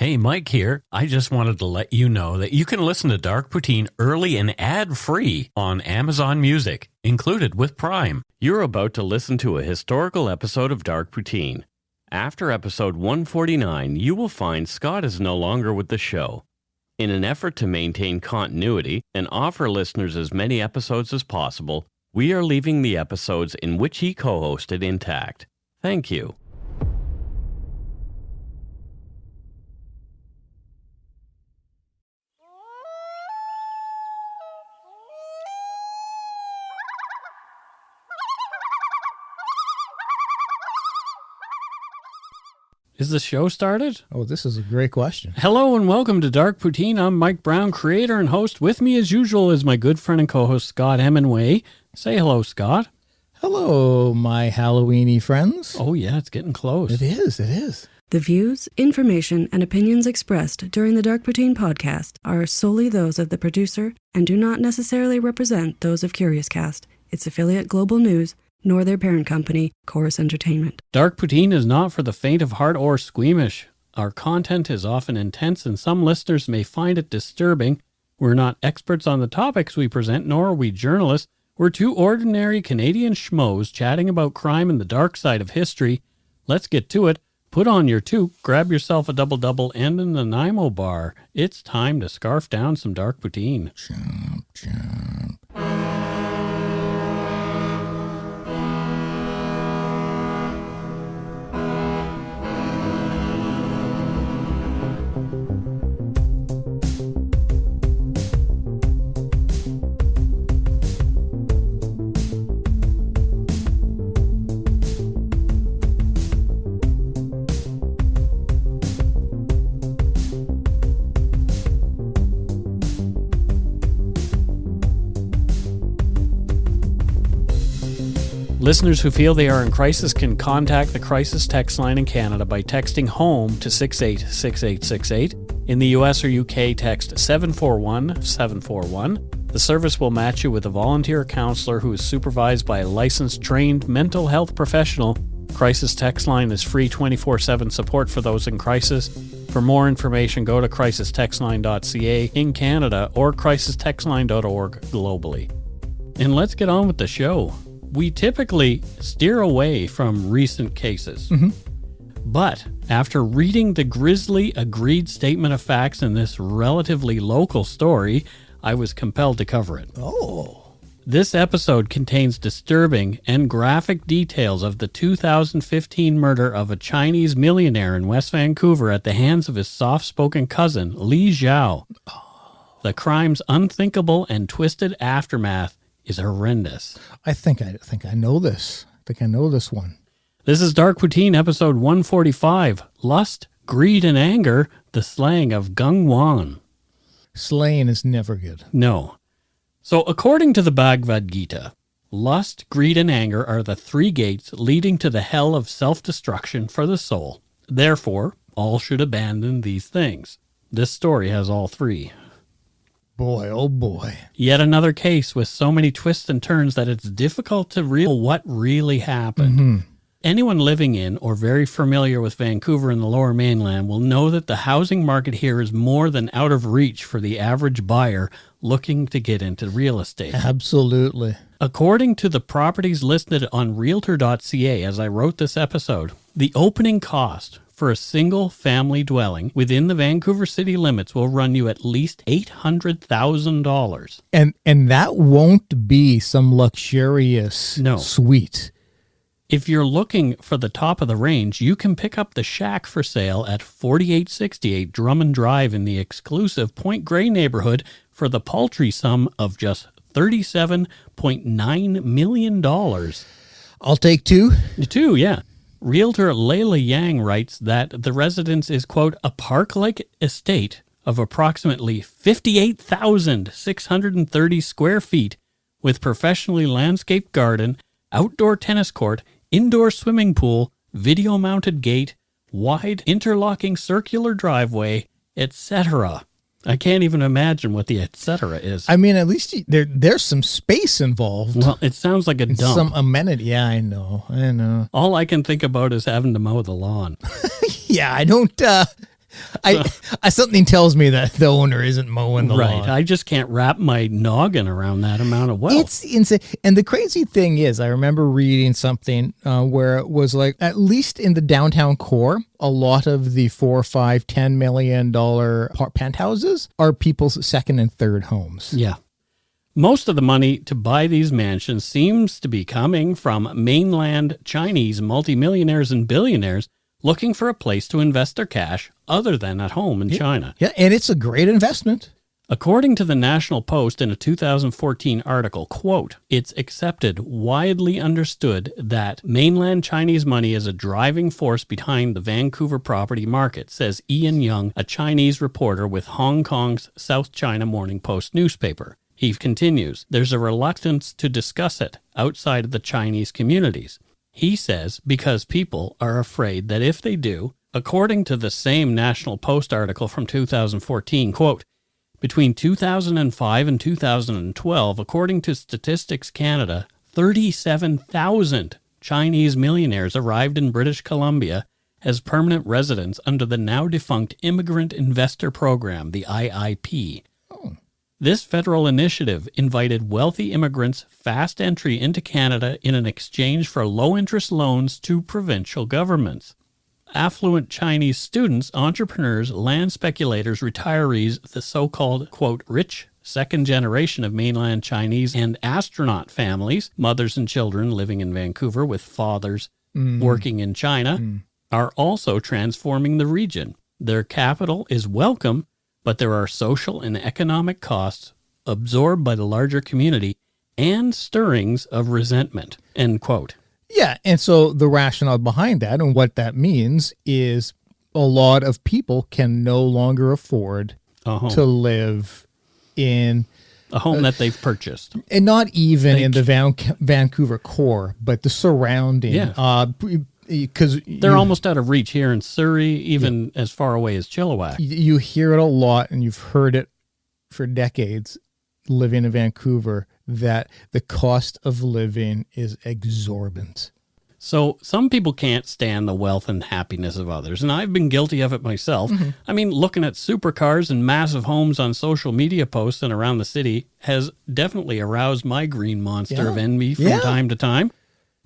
Hey, Mike here. I just wanted to let you know that you can listen to Dark Poutine early and ad-free on Amazon Music, included with Prime. You're about to listen to a historical episode of Dark Poutine. After episode 149, you will find Scott is no longer with the show. In an effort to maintain continuity and offer listeners as many episodes as possible, we are leaving the episodes in which he co-hosted intact. Thank you. Is the show started? Oh, this is a great question. Hello and welcome to Dark Poutine. I'm Mike Brown, creator and host. With me as usual is my good friend and co-host Scott Hemingway. Say hello, Scott. Hello, my Halloweeny friends. Oh yeah, it's getting close. It is. The views, information, and opinions expressed during the Dark Poutine podcast are solely those of the producer and do not necessarily represent those of Curious Cast, its affiliate Global News, nor their parent company, Chorus Entertainment. Dark Poutine is not for the faint of heart or squeamish. Our content is often intense and some listeners may find it disturbing. We're not experts on the topics we present, nor are we journalists. We're two ordinary Canadian schmoes chatting about crime and the dark side of history. Let's get to it. Put on your toque, grab yourself a double-double and an Nanaimo bar. It's time to scarf down some Dark Poutine. Chomp, chomp. Listeners who feel they are in crisis can contact the crisis text line in Canada by texting HOME to 686868. In the US or UK, text 741-741. The service will match you with a volunteer counselor who is supervised by a licensed, trained mental health professional. Crisis text line is free 24/7 support for those in crisis. For more information, go to crisistextline.ca in Canada or crisistextline.org globally. And let's get on with the show. We typically steer away from recent cases. But after reading the grisly agreed statement of facts in this relatively local story, I was compelled to cover it. Oh. This episode contains disturbing and graphic details of the 2015 murder of a Chinese millionaire in West Vancouver at the hands of his soft-spoken cousin, Li Zhao. The crime's unthinkable and twisted aftermath is horrendous. I think I know this. I know this one. This is Dark Poutine, episode 145, Lust, Greed, and Anger, the Slaying of Gung Wan. Slaying is never good. No. So according to the Bhagavad Gita, lust, greed, and anger are the three gates leading to the hell of self-destruction for the soul. Therefore, all should abandon these things. This story has all three. Boy, oh boy. Yet another case with so many twists and turns that it's difficult to reveal what really happened. Anyone living in or very familiar with Vancouver and the Lower Mainland will know that the housing market here is more than out of reach for the average buyer looking to get into real estate. Absolutely. According to the properties listed on Realtor.ca as I wrote this episode, the opening cost for a single family dwelling within the Vancouver city limits will run you at least $800,000. And that won't be some luxurious suite. If you're looking for the top of the range, you can pick up the shack for sale at 4868 Drummond Drive in the exclusive Point Grey neighborhood for the paltry sum of just $37.9 million. I'll take two. Two, yeah. Realtor Layla Yang writes that the residence is, quote, a park-like estate of approximately 58,630 square feet with professionally landscaped garden, outdoor tennis court, indoor swimming pool, video-mounted gate, wide interlocking circular driveway, etc. I can't even imagine what the etc. is. I mean, at least there's some space involved. Well, it sounds like a dump. Some amenity. Yeah, I know. All I can think about is having to mow the lawn. Yeah, I don't Something tells me that the owner isn't mowing the lawn. Right. I just can't wrap my noggin around that amount of wealth. It's insane. And the crazy thing is, I remember reading something where it was like, at least in the downtown core, a lot of the $4, $5, $10 million penthouses are people's second and third homes. Yeah. Most of the money to buy these mansions seems to be coming from mainland Chinese multimillionaires and billionaires looking for a place to invest their cash other than at home in China. Yeah, and it's a great investment. According to the National Post in a 2014 article, quote, "It's accepted, widely understood that mainland Chinese money is a driving force behind the Vancouver property market," says Ian Young, a Chinese reporter with Hong Kong's South China Morning Post newspaper. He continues, "There's a reluctance to discuss it outside of the Chinese communities." He says because people are afraid that if they do, according to the same National Post article from 2014, quote, "Between 2005 and 2012, according to Statistics Canada, 37,000 Chinese millionaires arrived in British Columbia as permanent residents under the now defunct Immigrant Investor Program, the IIP. This federal initiative invited wealthy immigrants fast entry into Canada in an exchange for low-interest loans to provincial governments. Affluent Chinese students, entrepreneurs, land speculators, retirees, the so-called, quote, rich second generation of mainland Chinese and astronaut families, mothers and children living in Vancouver with fathers working in China, are also transforming the region. Their capital is welcome, but there are social and economic costs absorbed by the larger community and stirrings of resentment," end quote. Yeah, and so the rationale behind that and what that means is a lot of people can no longer afford to live in a home that they've purchased. And not even in the Vancouver core, but the surrounding. Yeah. Because they're almost out of reach here in Surrey, even as far away as Chilliwack. You hear it a lot, and you've heard it for decades living in Vancouver, that the cost of living is exorbitant. So some people can't stand the wealth and happiness of others, and I've been guilty of it myself. I mean, looking at supercars and massive homes on social media posts and around the city has definitely aroused my green monster of envy from time to time.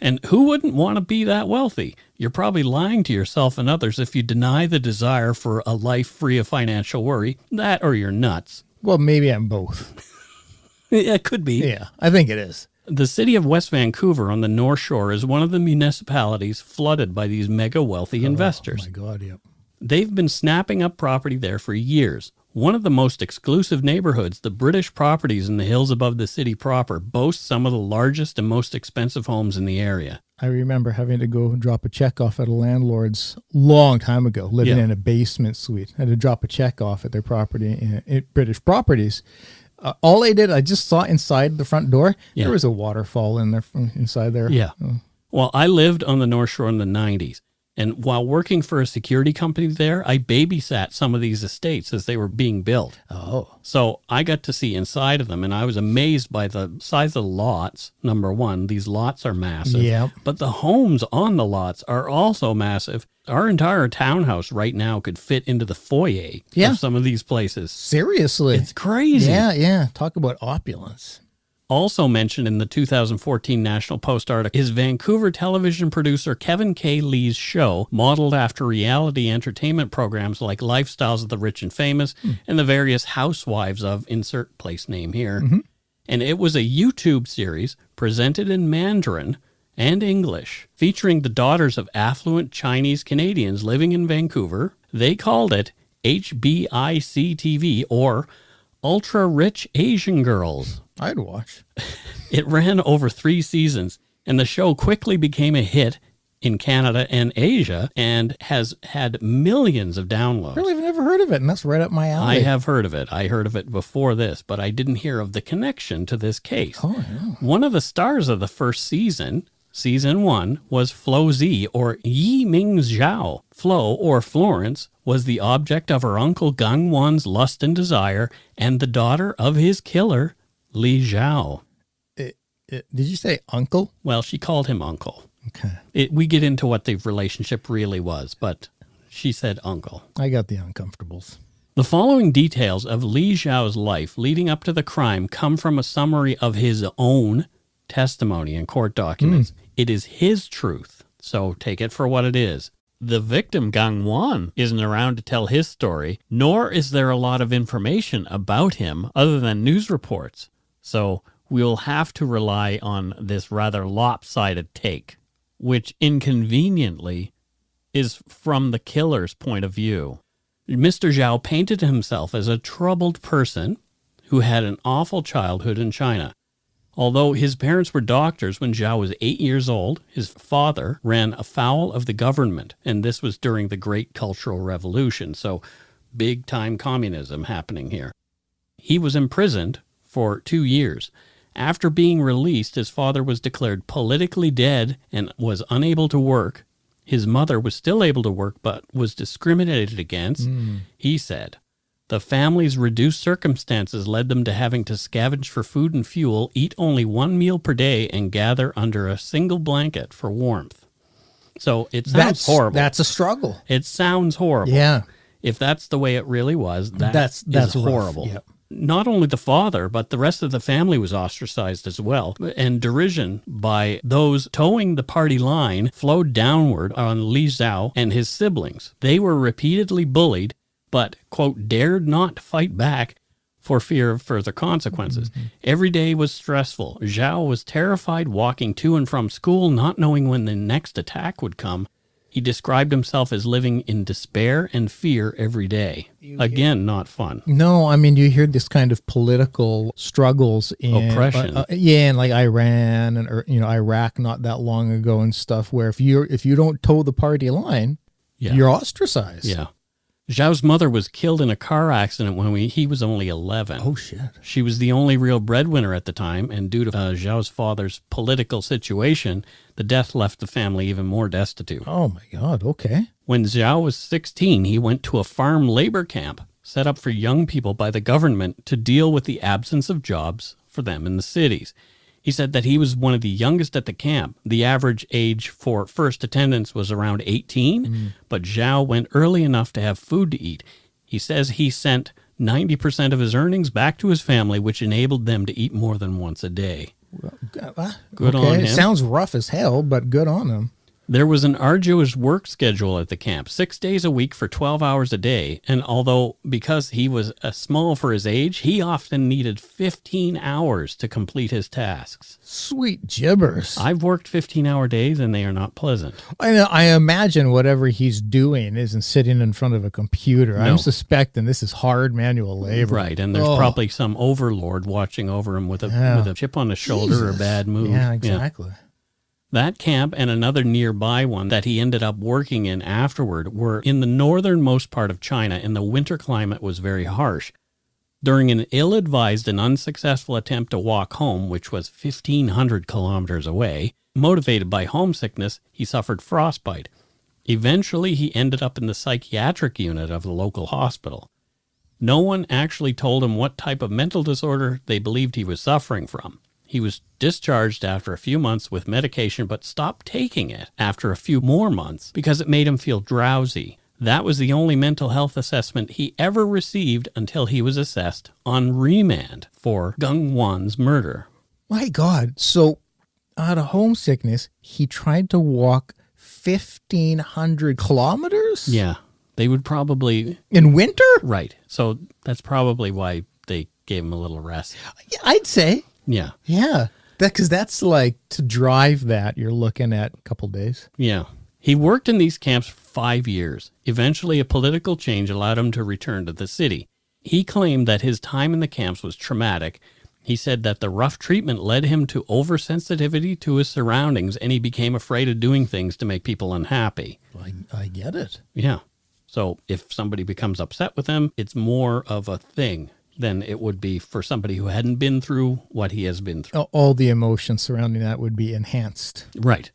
And who wouldn't want to be that wealthy? You're probably lying to yourself and others if you deny the desire for a life free of financial worry. That or you're nuts. Well, maybe I'm both. It could be. Yeah, I think it is. The city of West Vancouver on the North Shore is one of the municipalities flooded by these mega wealthy investors. Oh, my God, yep. They've been snapping up property there for years. One of the most exclusive neighborhoods, the British properties in the hills above the city proper, boasts some of the largest and most expensive homes in the area. I remember having to go drop a check off at a landlord's long time ago, living in a basement suite. I had to drop a check off at their property in British properties. All I did, I just saw inside the front door, there was a waterfall in there inside there. Yeah. Well, I lived on the North Shore in the 90s. And while working for a security company there, I babysat some of these estates as they were being built. Oh. So I got to see inside of them, and I was amazed by the size of the lots. Number one, these lots are massive. Yeah. But the homes on the lots are also massive. Our entire townhouse right now could fit into the foyer of some of these places. Seriously. It's crazy. Yeah. Talk about opulence. Also mentioned in the 2014 National Post article is Vancouver television producer Kevin K. Lee's show, modeled after reality entertainment programs like Lifestyles of the Rich and Famous and the various housewives of insert place name here. And it was a YouTube series presented in Mandarin and English, featuring the daughters of affluent Chinese Canadians living in Vancouver. They called it HBIC-TV, or Ultra Rich Asian Girls. I'd watch. It ran over 3 seasons, and the show quickly became a hit in Canada and Asia and has had millions of downloads. Really, I've never heard of it, and that's right up my alley. I have heard of it. I heard of it before this, but I didn't hear of the connection to this case. Oh, yeah. One of the stars of the first season, Season 1, was Flo Z, or Yi Ming Zhao. Flo, or Florence, was the object of her uncle Gang Wan's lust and desire, and the daughter of his killer, Li Zhao. Did you say uncle? Well, she called him uncle. Okay. We get into what the relationship really was, but She said uncle. I got the uncomfortables. The following details of Li Zhao's life leading up to the crime come from a summary of his own testimony in court documents. It is his truth, so take it for what it is. The victim, Gang Yuan, isn't around to tell his story, nor is there a lot of information about him other than news reports. So we'll have to rely on this rather lopsided take, which inconveniently is from the killer's point of view. Mr. Zhao painted himself as a troubled person who had an awful childhood in China. Although his parents were doctors when Zhao was 8 years old, his father ran afoul of the government, and this was during the Great Cultural Revolution, so big-time communism happening here. He was imprisoned for 2 years. After being released, his father was declared politically dead and was unable to work. His mother was still able to work, but was discriminated against. He said, the family's reduced circumstances led them to having to scavenge for food and fuel, eat only 1 meal per day, and gather under a single blanket for warmth. So it sounds horrible. That's a struggle. It sounds horrible. Yeah. If that's the way it really was, that's horrible. Yep. Not only the father, but the rest of the family was ostracized as well, and derision by those towing the party line flowed downward on Li Zhao and his siblings. They were repeatedly bullied, but, quote, dared not fight back for fear of further consequences. Every day was stressful. Zhao was terrified walking to and from school, not knowing when the next attack would come. He described himself as living in despair and fear every day. Again, not fun. No, I mean, you hear this kind of political struggles in oppression. In like Iran and Iraq not that long ago and stuff, where if you don't toe the party line, you're ostracized. Yeah. Zhao's mother was killed in a car accident when he was only 11. Oh, shit. She was the only real breadwinner at the time, and due to Zhao's father's political situation, the death left the family even more destitute. Oh, my God. Okay. When Zhao was 16, he went to a farm labor camp set up for young people by the government to deal with the absence of jobs for them in the cities. He said that he was one of the youngest at the camp. The average age for first attendance was around 18, but Zhao went early enough to have food to eat. He says he sent 90% of his earnings back to his family, which enabled them to eat more than once a day. Good on him. It sounds rough as hell, but good on him. There was an arduous work schedule at the camp, 6 days a week for 12 hours a day. And although because he was small for his age, he often needed 15 hours to complete his tasks. Sweet gibbers. I've worked 15-hour days and they are not pleasant. I imagine whatever he's doing isn't sitting in front of a computer. No. I'm suspecting this is hard manual labor. Right, and there's probably some overlord watching over him with a chip on his shoulder or a bad mood. Yeah, exactly. Yeah. That camp and another nearby one that he ended up working in afterward were in the northernmost part of China, and the winter climate was very harsh. During an ill-advised and unsuccessful attempt to walk home, which was 1,500 kilometers away, motivated by homesickness, he suffered frostbite. Eventually, he ended up in the psychiatric unit of the local hospital. No one actually told him what type of mental disorder they believed he was suffering from. He was discharged after a few months with medication, but stopped taking it after a few more months because it made him feel drowsy. That was the only mental health assessment he ever received until he was assessed on remand for Gang Yuan's murder. My God. So out of homesickness, he tried to walk 1,500 kilometers? Yeah, they would probably... In winter? Right. So that's probably why they gave him a little rest. Yeah, I'd say. Yeah. Yeah. Because that's like, to drive that, you're looking at a couple days. Yeah. He worked in these camps for 5 years. Eventually, a political change allowed him to return to the city. He claimed that his time in the camps was traumatic. He said that the rough treatment led him to oversensitivity to his surroundings, and he became afraid of doing things to make people unhappy. I get it. Yeah. So if somebody becomes upset with him, it's more of a thing than it would be for somebody who hadn't been through what he has been through. All the emotions surrounding that would be enhanced. Right.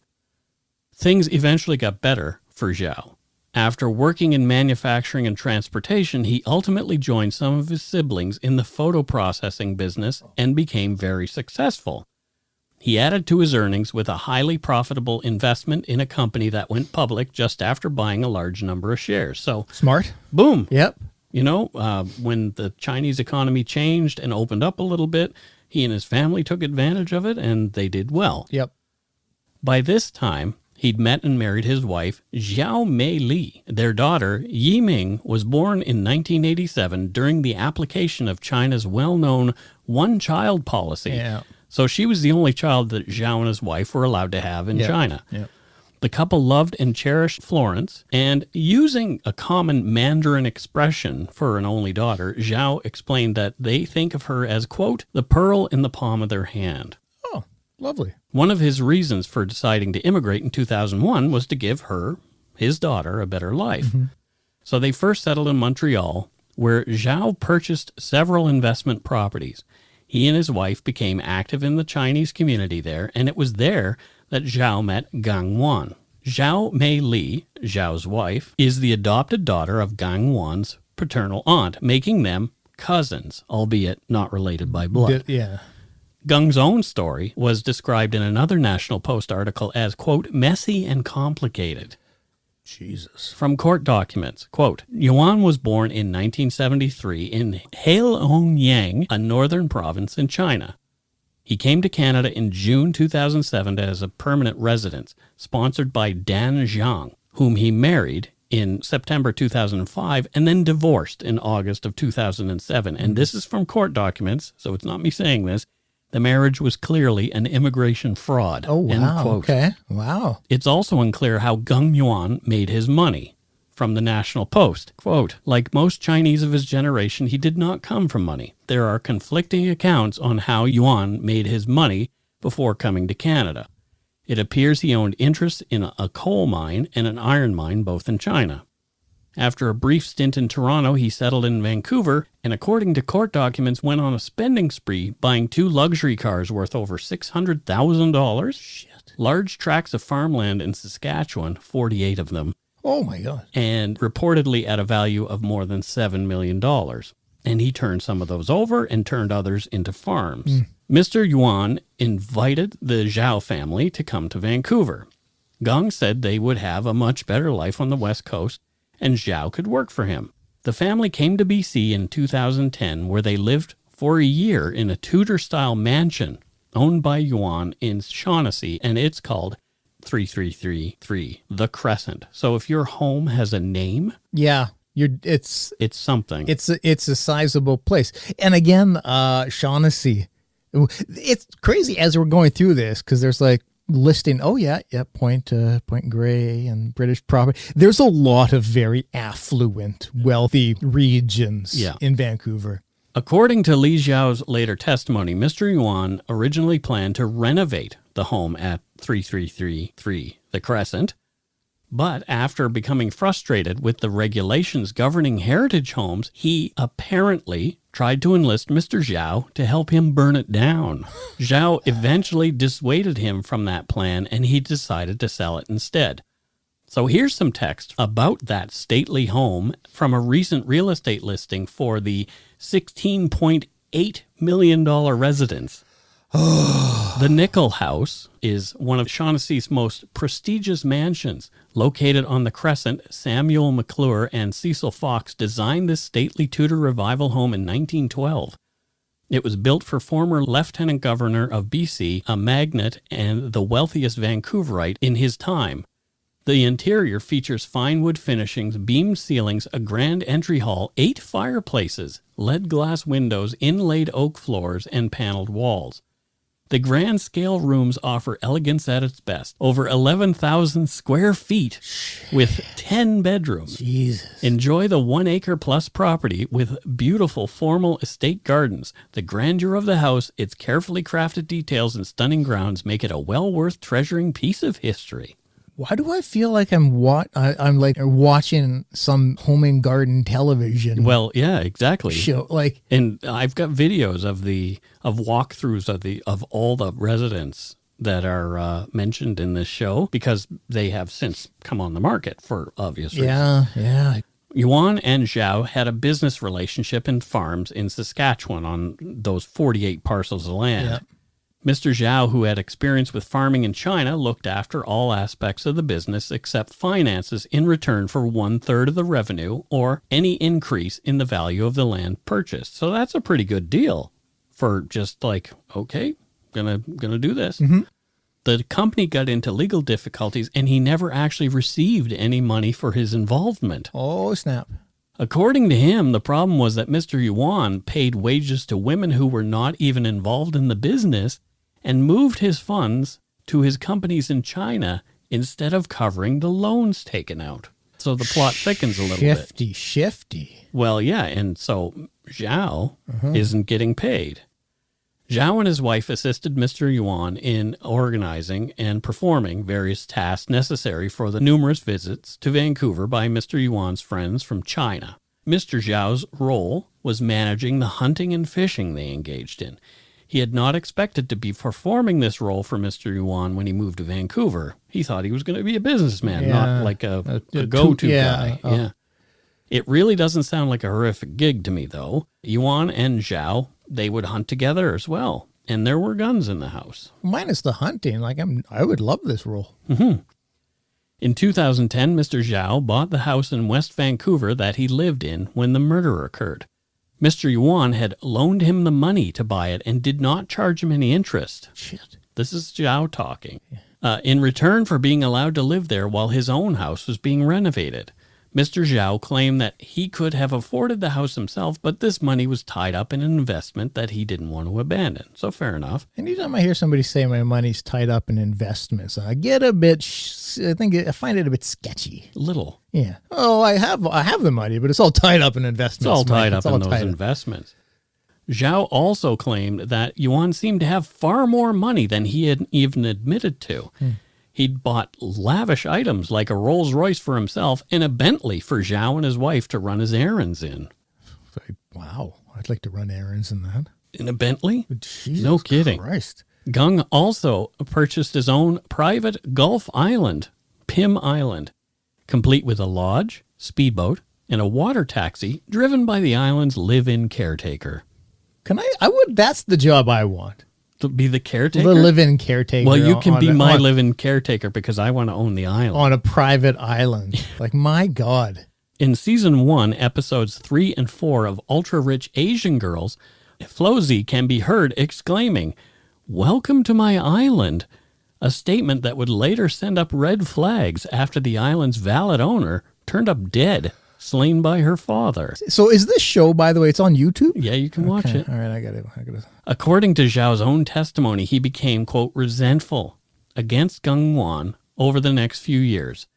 Things eventually got better for Zhao. After working in manufacturing and transportation, he ultimately joined some of his siblings in the photo processing business and became very successful. He added to his earnings with a highly profitable investment in a company that went public just after buying a large number of shares. So, Smart. boom. Yep. You know, when the Chinese economy changed and opened up a little bit, he and his family took advantage of it, and they did well. Yep. By this time, he'd met and married his wife, Zhao Mei Li. Their daughter, Yiming, was born in 1987 during the application of China's well-known one-child policy. Yeah. So she was the only child that Zhao and his wife were allowed to have in China. Yep. The couple loved and cherished Florence, and using a common Mandarin expression for an only daughter, Zhao explained that they think of her as, quote, the pearl in the palm of their hand. Oh, lovely. One of his reasons for deciding to immigrate in 2001 was to give her, his daughter, a better life. Mm-hmm. So they first settled in Montreal, where Zhao purchased several investment properties. He and his wife became active in the Chinese community there, and it was there that Zhao met Gang Yuan. Zhao Mei Li, Zhao's wife, is the adopted daughter of Gang Yuan's paternal aunt, making them cousins, albeit not related by blood. Yeah. Gung's own story was described in another National Post article as, quote, messy and complicated. Jesus. From court documents, quote, Yuan was born in 1973 in Heilongjiang, a northern province in China. He came to Canada in June 2007 as a permanent resident, sponsored by Dan Zhang, whom he married in September 2005 and then divorced in August of 2007. And this is from court documents, so it's not me saying this. The marriage was clearly an immigration fraud. Oh, wow. End quote. Okay. Wow. It's also unclear how Gang Yuan made his money. From the National Post, quote, like most Chinese of his generation, he did not come from money. There are conflicting accounts on how Yuan made his money before coming to Canada. It appears he owned interests in a coal mine and an iron mine, both in China. After a brief stint in Toronto, he settled in Vancouver, and according to court documents, went on a spending spree, buying 2 luxury cars worth over $600,000. Shit. Large tracts of farmland in Saskatchewan, 48 of them. Oh, my God. And reportedly at a value of more than $7 million. And he turned some of those over and turned others into farms. Mr. Yuan invited the Zhao family to come to Vancouver. Gang said they would have a much better life on the West Coast, and Zhao could work for him. The family came to BC in 2010, where they lived for a year in a Tudor-style mansion owned by Yuan in Shaughnessy, and it's called 3333 The Crescent. So if your home has a name, yeah, it's something. It's a sizable place. And again, Shaughnessy. It's crazy as we're going through this because there's like listing. Oh yeah, Point Grey and British property. There's a lot of very affluent, wealthy regions in Vancouver. According to Li Zhao's later testimony, Mr. Yuan originally planned to renovate the home at 3333 The Crescent, but after becoming frustrated with the regulations governing heritage homes, he apparently tried to enlist Mr. Zhao to help him burn it down. Zhao eventually dissuaded him from that plan, and he decided to sell it instead. So here's some text about that stately home from a recent real estate listing for the $16.8 million residence. The Nickel House is one of Shaughnessy's most prestigious mansions. Located on the Crescent, Samuel McClure and Cecil Fox designed this stately Tudor revival home in 1912. It was built for former Lieutenant Governor of BC, a magnate and the wealthiest Vancouverite in his time. The interior features fine wood finishings, beamed ceilings, a grand entry hall, 8 fireplaces, lead glass windows, inlaid oak floors, and paneled walls. The grand scale rooms offer elegance at its best. Over 11,000 square feet with 10 bedrooms. Jesus. Enjoy the 1 acre plus property with beautiful formal estate gardens. The grandeur of the house, its carefully crafted details, and stunning grounds make it a well worth treasuring piece of history. Why do I feel like I'm like watching some home and garden television? Well, yeah, exactly. Show and I've got videos of walkthroughs of all the residents that are mentioned in this show because they have since come on the market for obvious reasons. Yeah. Yuan and Zhao had a business relationship in farms in Saskatchewan on those 48 parcels of land. Yeah. Mr. Zhao, who had experience with farming in China, looked after all aspects of the business except finances in return for 1/3 of the revenue or any increase in the value of the land purchased. So that's a pretty good deal for just like, okay, gonna do this. Mm-hmm. The company got into legal difficulties and he never actually received any money for his involvement. Oh, snap. According to him, the problem was that Mr. Yuan paid wages to women who were not even involved in the business and moved his funds to his companies in China instead of covering the loans taken out. So the plot thickens a little bit. Shifty. Well, yeah, and so Zhao isn't getting paid. Zhao and his wife assisted Mr. Yuan in organizing and performing various tasks necessary for the numerous visits to Vancouver by Mr. Yuan's friends from China. Mr. Zhao's role was managing the hunting and fishing they engaged in. He had not expected to be performing this role for Mr. Yuan when he moved to Vancouver. He thought he was going to be a businessman, not like a go-to guy. Oh. Yeah. It really doesn't sound like a horrific gig to me, though. Yuan and Zhao, they would hunt together as well, and there were guns in the house. Minus the hunting, I would love this role. Mm-hmm. In 2010, Mr. Zhao bought the house in West Vancouver that he lived in when the murder occurred. Mr. Yuan had loaned him the money to buy it and did not charge him any interest. Shit. This is Zhao talking. In return for being allowed to live there while his own house was being renovated. Mr. Zhao claimed that he could have afforded the house himself, but this money was tied up in an investment that he didn't want to abandon. So fair enough. Anytime I hear somebody say my money's tied up in investments, I get a bit, I find it a bit sketchy. Little. Yeah. Oh, I have the money, but it's all tied up in investments. It's all tied up in those investments. Zhao also claimed that Yuan seemed to have far more money than he had even admitted to. He'd bought lavish items like a Rolls Royce for himself and a Bentley for Zhao and his wife to run his errands in. Wow. I'd like to run errands in that. In a Bentley? Jesus no kidding. Christ. Gung also purchased his own private Gulf island, Pim Island, complete with a lodge, speedboat, and a water taxi driven by the island's live-in caretaker. That's the job I want. To be the caretaker? The live-in caretaker. Well, you can be my live-in caretaker because I want to own the island. On a private island. Like, my God. In Season 1, Episodes 3 and 4 of Ultra-Rich Asian Girls, Flozy can be heard exclaiming, "Welcome to my island," a statement that would later send up red flags after the island's valid owner turned up dead, slain by her father. So is this show, by the way, it's on YouTube? Yeah, you can watch it. All right, I got it. According to Zhao's own testimony, he became, quote, resentful against Gung Yuan over the next few years.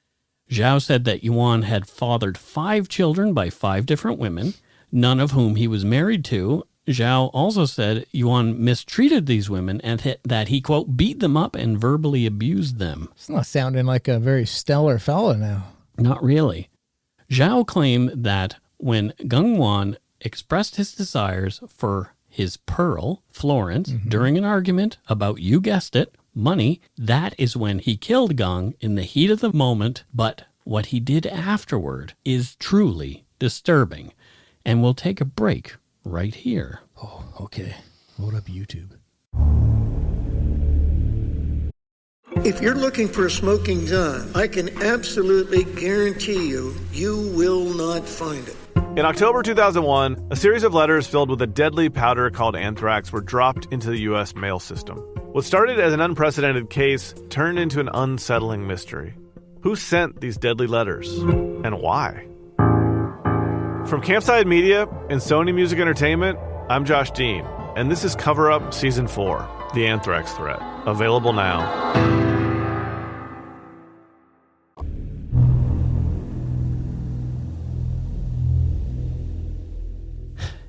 Zhao said that Yuan had fathered 5 children by 5 different women, none of whom he was married to. Zhao also said Yuan mistreated these women and that he, quote, beat them up and verbally abused them. It's not sounding like a very stellar fella now. Not really. Zhao claimed that when Gung Yuan expressed his desires for his pearl, Florence, during an argument about, you guessed it, money, that is when he killed Gung in the heat of the moment, but what he did afterward is truly disturbing. And we'll take a break right here. Oh, okay. Load up YouTube. If you're looking for a smoking gun, I can absolutely guarantee you, you will not find it. In October 2001, a series of letters filled with a deadly powder called anthrax were dropped into the U.S. mail system. What started as an unprecedented case turned into an unsettling mystery. Who sent these deadly letters, and why? From Campside Media and Sony Music Entertainment, I'm Josh Dean, and this is Cover Up Season 4, The Anthrax Threat, available now.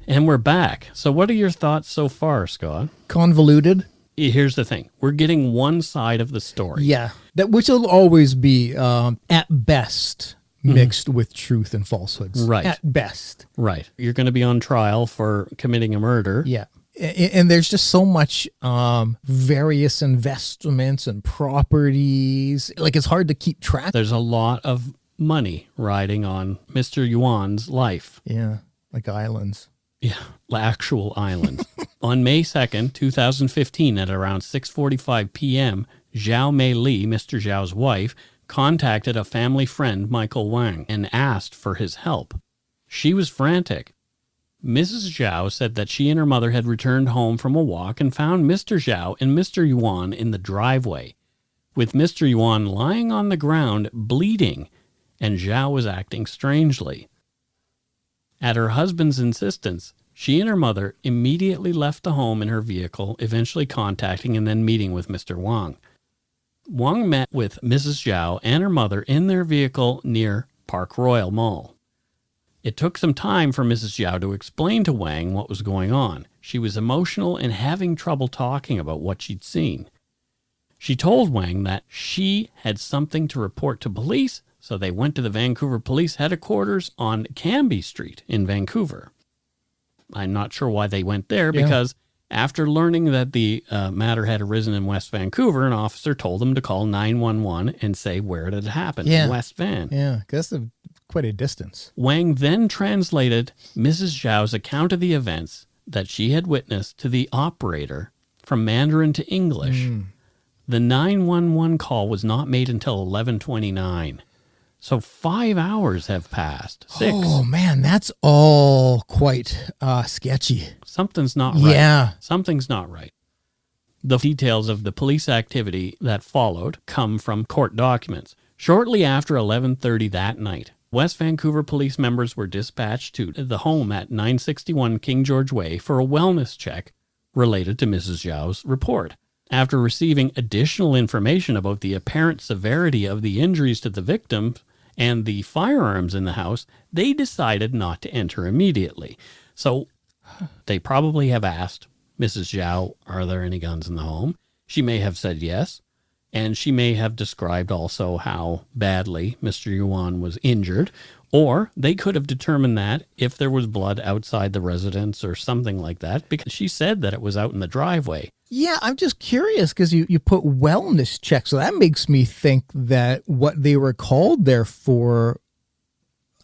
And we're back. So what are your thoughts so far, Scott? Convoluted. Here's the thing. We're getting one side of the story. Yeah. Which will always be, at best, mixed with truth and falsehoods. Right. At best. Right. You're going to be on trial for committing a murder. Yeah. And there's just so much various investments and properties. Like, it's hard to keep track. There's a lot of money riding on Mr. Yuan's life. Yeah. Like islands. Yeah. Actual islands. On May 2nd, 2015, at around 6:45 p.m., Zhao Mei Li, Mr. Zhao's wife, contacted a family friend, Michael Wang, and asked for his help. She was frantic. Mrs. Zhao said that she and her mother had returned home from a walk and found Mr. Zhao and Mr. Yuan in the driveway, with Mr. Yuan lying on the ground, bleeding, and Zhao was acting strangely. At her husband's insistence, she and her mother immediately left the home in her vehicle, eventually contacting and then meeting with Mr. Wang. Wang met with Mrs. Zhao and her mother in their vehicle near Park Royal Mall. It took some time for Mrs. Zhao to explain to Wang what was going on. She was emotional and having trouble talking about what she'd seen. She told Wang that she had something to report to police, so they went to the Vancouver Police Headquarters on Cambie Street in Vancouver. I'm not sure why they went there, because after learning that the matter had arisen in West Vancouver, an officer told them to call 911 and say where it had happened, in West Van. Yeah, because that's quite a distance. Wang then translated Mrs. Zhao's account of the events that she had witnessed to the operator from Mandarin to English. The 911 call was not made until 11:29. So 5 hours have passed. 6. Oh, man, that's all quite sketchy. Something's not right. Yeah. Something's not right. The details of the police activity that followed come from court documents. Shortly after 11:30 that night, West Vancouver police members were dispatched to the home at 961 King George Way for a wellness check related to Mrs. Zhao's report. After receiving additional information about the apparent severity of the injuries to the victim and the firearms in the house, they decided not to enter immediately. So they probably have asked Mrs. Zhao, are there any guns in the home? She may have said yes, and she may have described also how badly Mr. Yuan was injured, or they could have determined that if there was blood outside the residence or something like that, because she said that it was out in the driveway. Yeah, I'm just curious because you put wellness check. So that makes me think that what they were called there for,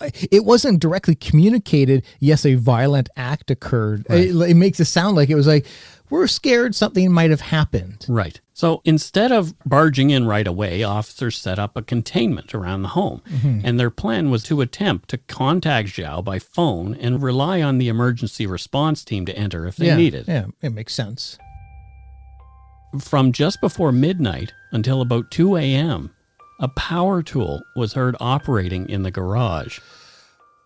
it wasn't directly communicated, yes, a violent act occurred. Right. It makes it sound like it was like, we're scared something might have happened. Right. So instead of barging in right away, officers set up a containment around the home. And their plan was to attempt to contact Zhao by phone and rely on the emergency response team to enter if they needed. Yeah, it makes sense. From just before midnight until about 2 a.m., a power tool was heard operating in the garage.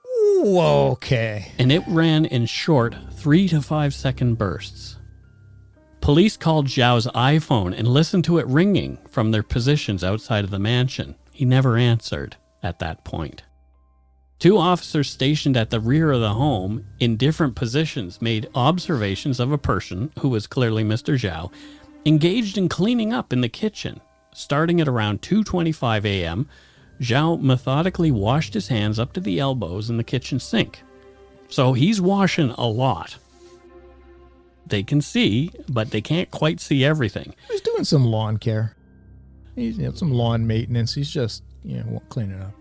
Ooh, okay. And it ran in short 3 to 5 second bursts. Police called Zhao's iPhone and listened to it ringing from their positions outside of the mansion. He never answered at that point. 2 officers stationed at the rear of the home in different positions made observations of a person, who was clearly Mr. Zhao, engaged in cleaning up in the kitchen. Starting at around 2:25 a.m., Zhao methodically washed his hands up to the elbows in the kitchen sink. So he's washing a lot. They can see, but they can't quite see everything. He's doing some lawn care. He's some lawn maintenance. He's just, cleaning up.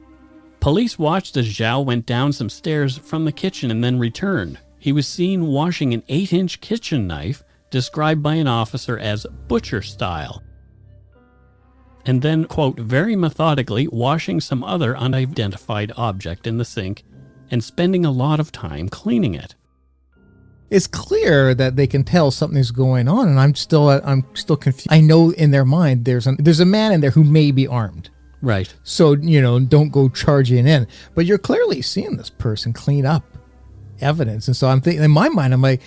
Police watched as Zhao went down some stairs from the kitchen and then returned. He was seen washing an 8-inch kitchen knife, described by an officer as butcher style, and then, quote, very methodically washing some other unidentified object in the sink and spending a lot of time cleaning it. It's clear that they can tell something's going on, and I'm still confused. I know in their mind there's a man in there who may be armed. Right. So, don't go charging in. But you're clearly seeing this person clean up evidence. And so I'm thinking, in my mind, I'm like,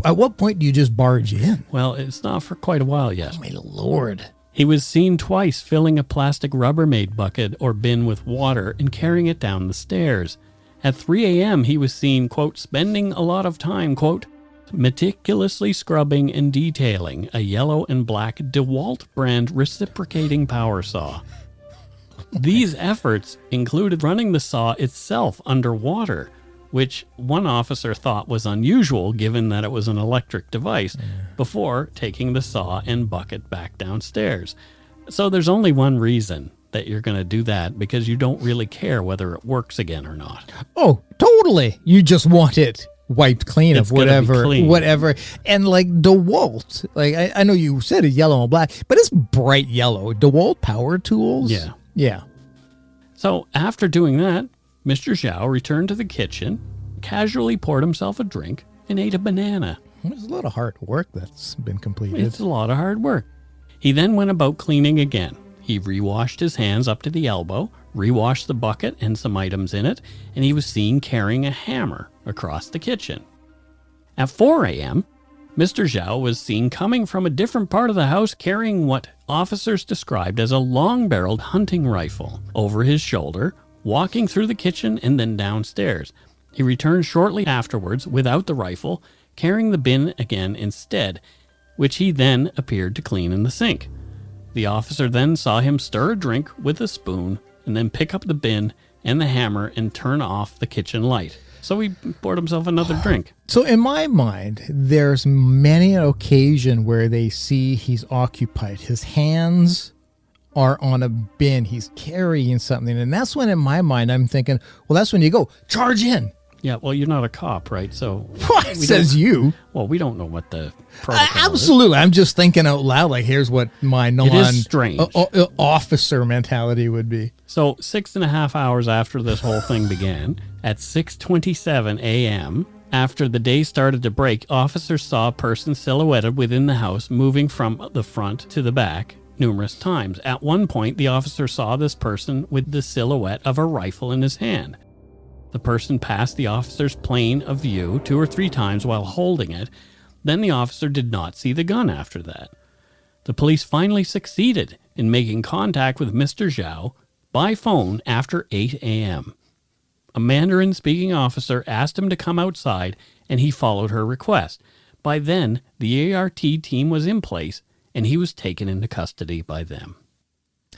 at what point do you just barge in? Well, it's not for quite a while yet. Oh, my Lord. He was seen twice filling a plastic Rubbermaid bucket or bin with water and carrying it down the stairs. At 3 a.m., he was seen, quote, spending a lot of time, quote, meticulously scrubbing and detailing a yellow and black DeWalt brand reciprocating power saw. These efforts included running the saw itself underwater, which one officer thought was unusual given that it was an electric device, before taking the saw and bucket back downstairs. So there's only one reason that you're going to do that, because you don't really care whether it works again or not. Oh, totally. You just want it wiped clean It's of gotta be clean. whatever. And like DeWalt, like I know you said it's yellow and black, but it's bright yellow. DeWalt power tools. Yeah. Yeah. So after doing that, Mr. Zhao returned to the kitchen, casually poured himself a drink, and ate a banana. There's a lot of hard work that's been completed. It's a lot of hard work. He then went about cleaning again. He rewashed his hands up to the elbow, rewashed the bucket and some items in it, and he was seen carrying a hammer across the kitchen. At 4 a.m., Mr. Zhao was seen coming from a different part of the house carrying what officers described as a long-barreled hunting rifle over his shoulder, walking through the kitchen and then downstairs. He returned shortly afterwards without the rifle, carrying the bin again instead, which he then appeared to clean in the sink. The officer then saw him stir a drink with a spoon and then pick up the bin and the hammer and turn off the kitchen light. So he poured himself another drink. So in my mind, there's many an occasion where they see he's occupied. His hands are on a bin. He's carrying something. And that's when in my mind, I'm thinking, well, that's when you go, charge in. Yeah, well, you're not a cop, right? So What says you? Well, we don't know what the protocol is. Absolutely. I'm just thinking out loud, like, here's what my strange. officer mentality would be. So 6.5 hours after this whole thing began, at 6:27 a.m., after the day started to break, officers saw a person silhouetted within the house moving from the front to the back numerous times. At one point, the officer saw this person with the silhouette of a rifle in his hand. The person passed the officer's plane of view 2 or 3 times while holding it. Then the officer did not see the gun after that. The police finally succeeded in making contact with Mr. Zhao by phone after 8 a.m. A Mandarin-speaking officer asked him to come outside, and he followed her request. By then, the ART team was in place, and he was taken into custody by them.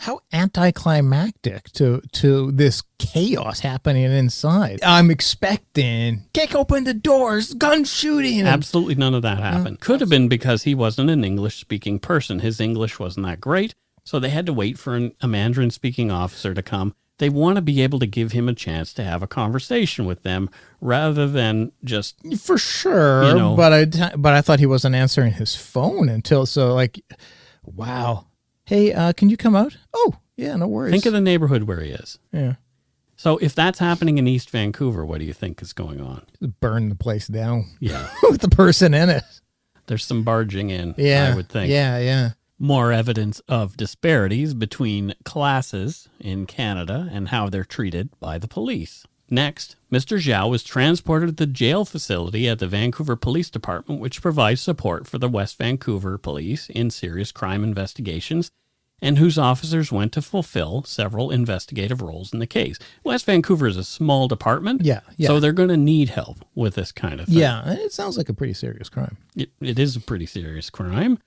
How anticlimactic to this chaos happening inside. I'm expecting, kick open the doors, gun shooting. Absolutely none of that happened. Could have been because he wasn't an English-speaking person. His English wasn't that great, so they had to wait for a Mandarin-speaking officer to come. They want to be able to give him a chance to have a conversation with them rather than just... For sure, but I thought he wasn't answering his phone until, so like, wow. Hey, can you come out? Oh, yeah, no worries. Think of the neighborhood where he is. Yeah. So if that's happening in East Vancouver, what do you think is going on? Burn the place down. Yeah. With the person in it. There's some barging in, yeah. I would think. Yeah. More evidence of disparities between classes in Canada and how they're treated by the police. Next, Mr. Zhao was transported to the jail facility at the Vancouver Police Department, which provides support for the West Vancouver police in serious crime investigations, and whose officers went to fulfill several investigative roles in the case. West Vancouver is a small department, so they're going to need help with this kind of thing. Yeah, it sounds like a pretty serious crime. It is a pretty serious crime.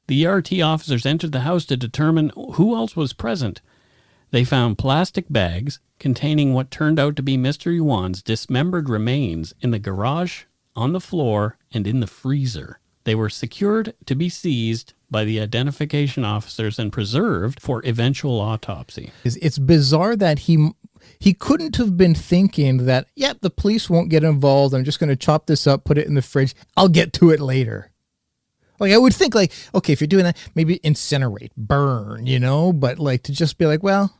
The ERT officers entered the house to determine who else was present. They found plastic bags containing what turned out to be Mr. Yuan's dismembered remains in the garage, on the floor, and in the freezer. They were secured to be seized by the identification officers and preserved for eventual autopsy. It's bizarre that he couldn't have been thinking that, the police won't get involved. I'm just going to chop this up, put it in the fridge. I'll get to it later. Like, I would think, like, okay, if you're doing that, maybe incinerate, burn, but like to just be like, well,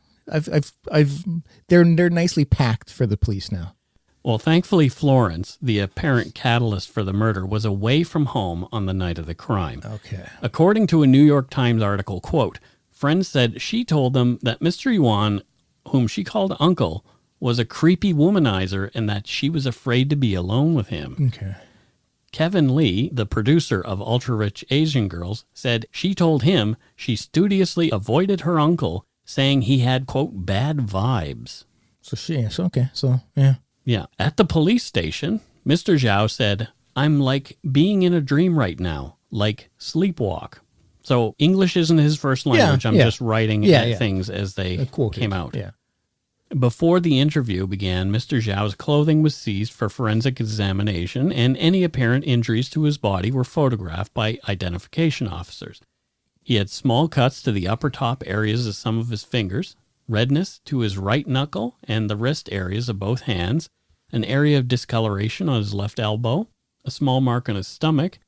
they're nicely packed for the police now. Well, thankfully, Florence, the apparent catalyst for the murder, was away from home on the night of the crime. Okay. According to a New York Times article, quote, friends said she told them that Mr. Yuan, whom she called uncle, was a creepy womanizer and that she was afraid to be alone with him. Okay. Kevin Lee, the producer of Ultra Rich Asian Girls, said she told him she studiously avoided her uncle, saying he had, quote, bad vibes. Yeah. At the police station, Mr. Zhao said, I'm like being in a dream right now, like sleepwalk. So English isn't his first language. I'm just writing things as they came out. Yeah. Before the interview began, Mr. Zhao's clothing was seized for forensic examination, and any apparent injuries to his body were photographed by identification officers. He had small cuts to the upper top areas of some of his fingers, redness to his right knuckle and the wrist areas of both hands, an area of discoloration on his left elbow, a small mark on his stomach,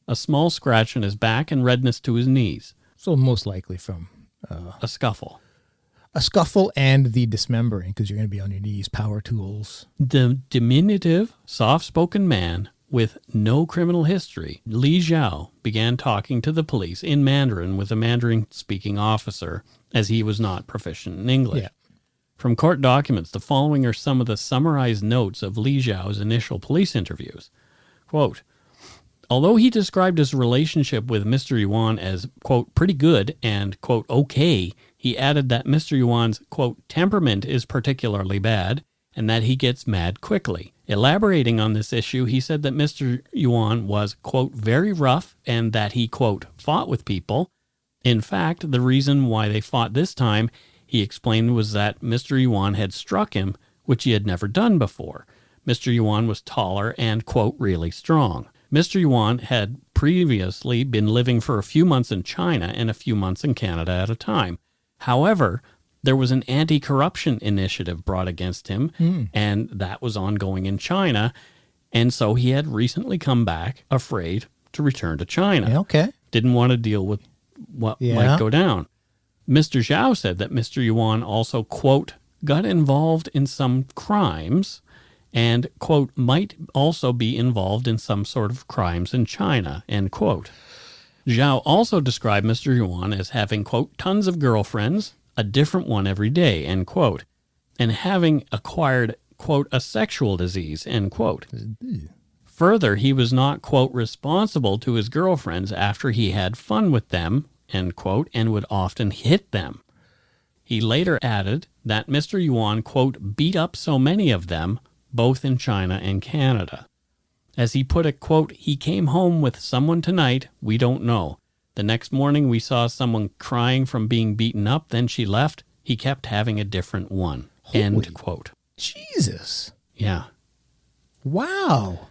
a small scratch on his back, and redness to his knees. So most likely from A scuffle. a scuffle and the dismembering, because you're going to be on your knees, power tools. The diminutive, soft-spoken man with no criminal history, Li Zhao, began talking to the police in Mandarin with a Mandarin-speaking officer, as he was not proficient in English. Yeah. From court documents, the following are some of the summarized notes of Li Zhao's initial police interviews. Quote, although he described his relationship with Mr. Yuan as, quote, pretty good and, quote, okay, he added that Mr. Yuan's, quote, temperament is particularly bad and that he gets mad quickly. Elaborating on this issue, he said that Mr. Yuan was, quote, very rough and that he, quote, fought with people. In fact, the reason why they fought this time, he explained, was that Mr. Yuan had struck him, which he had never done before. Mr. Yuan was taller and, quote, really strong. Mr. Yuan had previously been living for a few months in China and a few months in Canada at a time. However, there was an anti-corruption initiative brought against him, and that was ongoing in China, and so he had recently come back afraid to return to China. Yeah, okay. Didn't want to deal with what might go down. Mr. Zhao said that Mr. Yuan also, quote, got involved in some crimes and, quote, might also be involved in some sort of crimes in China, end quote. Zhao also described Mr. Yuan as having, quote, tons of girlfriends, a different one every day, end quote, and having acquired, quote, a sexual disease, end quote. Further, he was not, quote, responsible to his girlfriends after he had fun with them, end quote, and would often hit them. He later added that Mr. Yuan, quote, beat up so many of them, both in China and Canada. As he put it, quote, he came home with someone tonight, we don't know. The next morning we saw someone crying from being beaten up, then she left. He kept having a different one, end quote. Jesus. Yeah. Wow.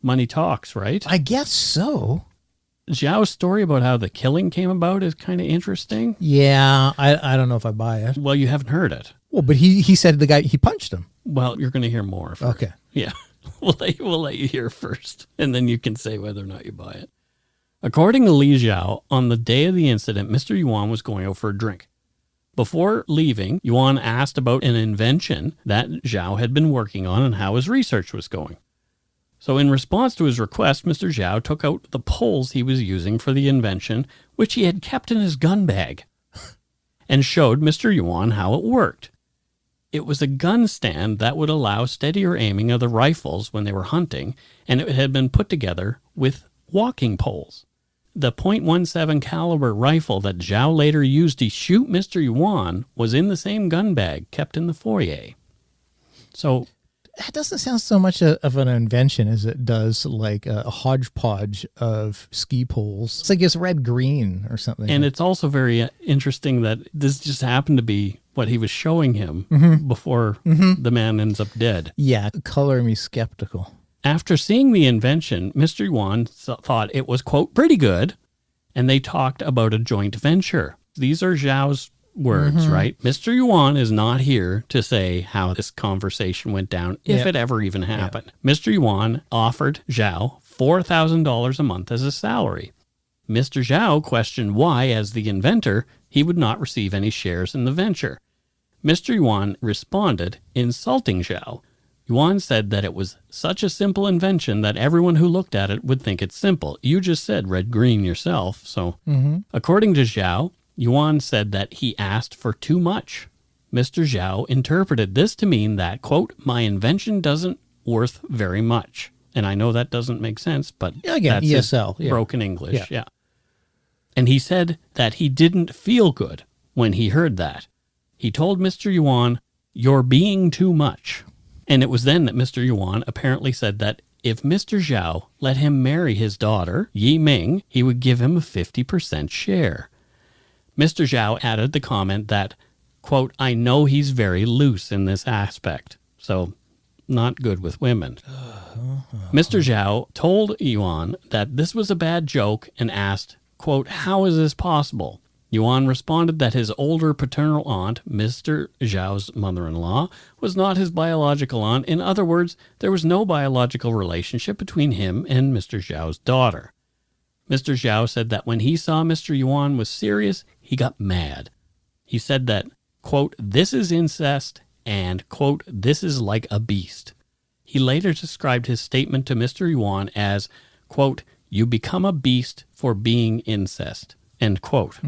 Money talks, right? I guess so. Zhao's story about how the killing came about is kind of interesting. Yeah, I don't know if I buy it. Well, you haven't heard it. Well, but he said the guy, he punched him. Well, you're going to hear more first. Okay. Yeah. We'll let you hear first, and then you can say whether or not you buy it. According to Li Zhao, on the day of the incident, Mr. Yuan was going out for a drink. Before leaving, Yuan asked about an invention that Zhao had been working on and how his research was going. So in response to his request, Mr. Zhao took out the poles he was using for the invention, which he had kept in his gun bag, and showed Mr. Yuan how it worked. It was a gun stand that would allow steadier aiming of the rifles when they were hunting, and it had been put together with walking poles. The .17 caliber rifle that Zhao later used to shoot Mr. Yuan was in the same gun bag kept in the foyer. So that doesn't sound so much of an invention as it does like a hodgepodge of ski poles. It's like it's red-green or something. And it's also very interesting that this just happened to be what he was showing him before the man ends up dead. Yeah, color me skeptical. After seeing the invention, Mr. Yuan thought it was, quote, pretty good, and they talked about a joint venture. These are Zhao's words, right? Mr. Yuan is not here to say how this conversation went down, if it ever even happened. Mr. Yuan offered Zhao $4,000 a month as a salary. Mr. Zhao questioned why, as the inventor, he would not receive any shares in the venture. Mr. Yuan responded, insulting Zhao. Yuan said that it was such a simple invention that everyone who looked at it would think it's simple. You just said red-green yourself, so according to Zhao, Yuan said that he asked for too much. Mr. Zhao interpreted this to mean that, quote, my invention doesn't worth very much. And I know that doesn't make sense, but again, that's ESL, his broken English. Yeah. And he said that he didn't feel good when he heard that. He told Mr. Yuan, you're being too much. And it was then that Mr. Yuan apparently said that if Mr. Zhao let him marry his daughter, Yi Ming, he would give him a 50% share. Mr. Zhao added the comment that, quote, I know he's very loose in this aspect, so not good with women. Mr. Zhao told Yuan that this was a bad joke and asked, quote, how is this possible? Yuan responded that his older paternal aunt, Mr. Zhao's mother-in-law, was not his biological aunt. In other words, there was no biological relationship between him and Mr. Zhao's daughter. Mr. Zhao said that when he saw Mr. Yuan was serious, he got mad. He said that, quote, "This is incest," and, quote, "This is like a beast." He later described his statement to Mr. Yuan as, quote, "You become a beast for being incest," end quote.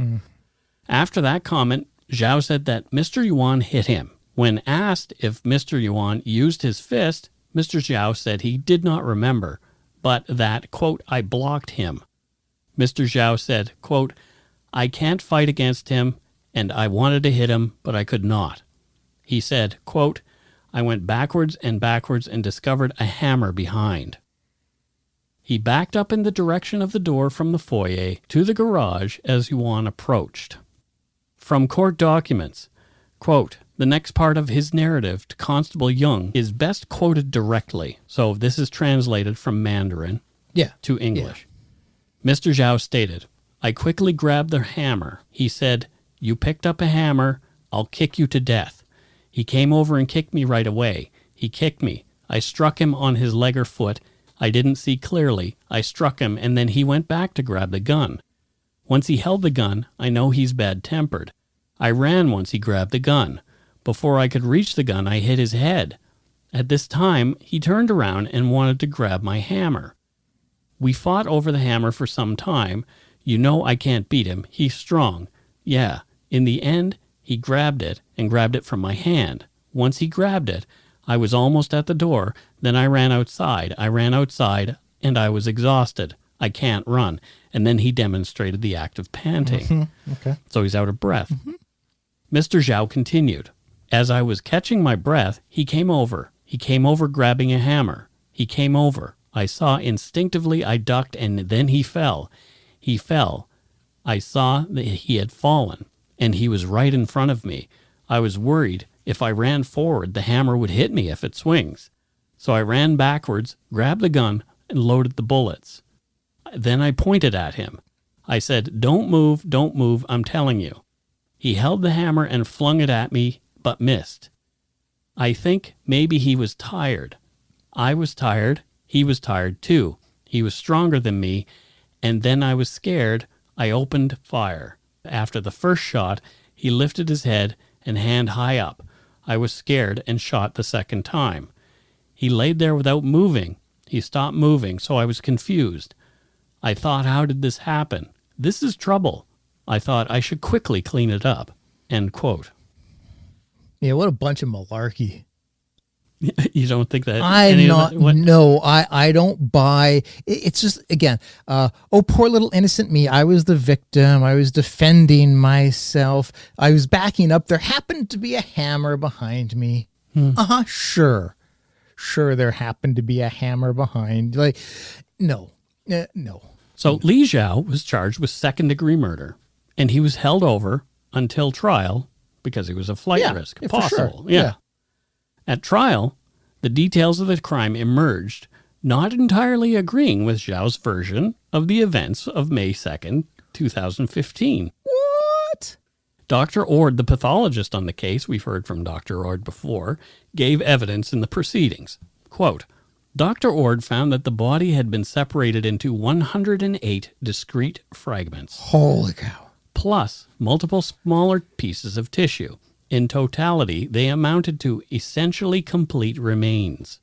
After that comment, Zhao said that Mr. Yuan hit him. When asked if Mr. Yuan used his fist, Mr. Zhao said he did not remember, but that, quote, "I blocked him." Mr. Zhao said, quote, "I can't fight against him, and I wanted to hit him, but I could not." He said, quote, "I went backwards and discovered a hammer behind." He backed up in the direction of the door from the foyer to the garage as Yuan approached. From court documents, quote, the next part of his narrative to Constable Young is best quoted directly. So this is translated from Mandarin to English. Mr. Zhao stated, "I quickly grabbed the hammer. He said, 'You picked up a hammer. I'll kick you to death.' He came over and kicked me right away. He kicked me. I struck him on his leg or foot. I didn't see clearly. I struck him, and then he went back to grab the gun. Once he held the gun, I know he's bad-tempered. I ran once he grabbed the gun. Before I could reach the gun, I hit his head. At this time, he turned around and wanted to grab my hammer. We fought over the hammer for some time. You know I can't beat him. He's strong. Yeah. In the end, he grabbed it and grabbed it from my hand. Once he grabbed it, I was almost at the door. Then I ran outside. And I was exhausted. I can't run." And then he demonstrated the act of panting. Okay. So he's out of breath. Mr. Zhao continued, "As I was catching my breath, he came over. He came over grabbing a hammer. He came over. I saw instinctively, I ducked, and then he fell. He fell. I saw that he had fallen, and he was right in front of me. I was worried if I ran forward, the hammer would hit me if it swings. So I ran backwards, grabbed the gun, and loaded the bullets. Then I pointed at him. I said, 'Don't move, I'm telling you.' He held the hammer and flung it at me, but missed. I think maybe he was tired. I was tired. He was tired too. He was stronger than me, and then I was scared. I opened fire. After the first shot, he lifted his head and hand high up. I was scared and shot the second time. He laid there without moving. He stopped moving, so I was confused. I thought, how did this happen? This is trouble. I thought I should quickly clean it up." End quote. Yeah, what a bunch of malarkey. You don't think that? No, I don't buy. It's just, again, oh, poor little innocent me. I was the victim. I was defending myself. I was backing up. There happened to be a hammer behind me. Sure, there happened to be a hammer behind. Like, no. So Li Zhao was charged with second-degree murder, and he was held over until trial because he was a flight risk. Yeah, Possible. for sure. Yeah. At trial, the details of the crime emerged, not entirely agreeing with Zhao's version of the events of May 2nd, 2015. What? Dr. Ord, the pathologist on the case, we've heard from Dr. Ord before, gave evidence in the proceedings. Quote, Dr. Ord found that the body had been separated into 108 discrete fragments. Holy cow. Plus multiple smaller pieces of tissue. In totality, they amounted to essentially complete remains.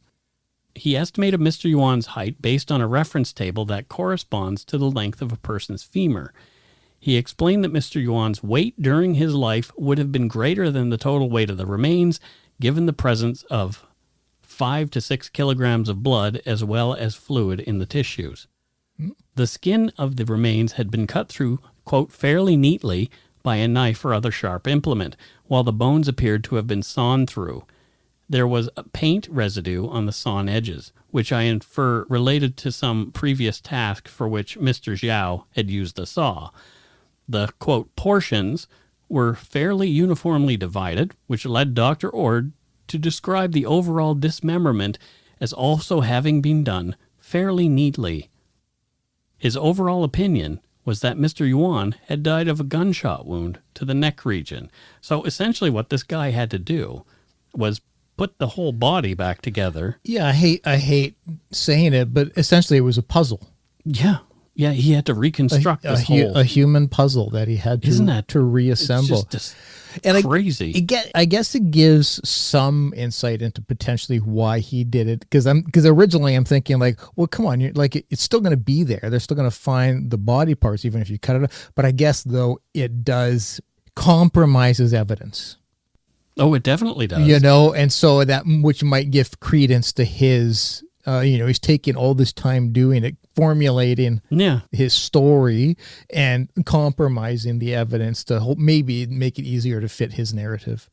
He estimated Mr. Yuan's height based on a reference table that corresponds to the length of a person's femur. He explained that Mr. Yuan's weight during his life would have been greater than the total weight of the remains, given the presence of 5 to 6 kilograms of blood as well as fluid in the tissues. The skin of the remains had been cut through, quote, fairly neatly by a knife or other sharp implement, while the bones appeared to have been sawn through. There was a paint residue on the sawn edges, which I infer related to some previous task for which Mr. Zhao had used the saw. The, quote, portions were fairly uniformly divided, which led Dr. Ord to describe the overall dismemberment as also having been done fairly neatly. His overall opinion was that Mr. Yuan had died of a gunshot wound to the neck region. So essentially what this guy had to do was put the whole body back together. Yeah, I hate saying it, but essentially it was a puzzle. Yeah. Yeah, he had to reconstruct a human puzzle that he had to reassemble. It's just crazy. I guess it gives some insight into potentially why he did it. Because originally I'm thinking like, well, come on, it's still going to be there. They're still going to find the body parts even if you cut it off. But I guess though it does compromises evidence. Oh, it definitely does. And so that which might give credence to his. He's taking all this time doing it, formulating his story and compromising the evidence to maybe make it easier to fit his narrative.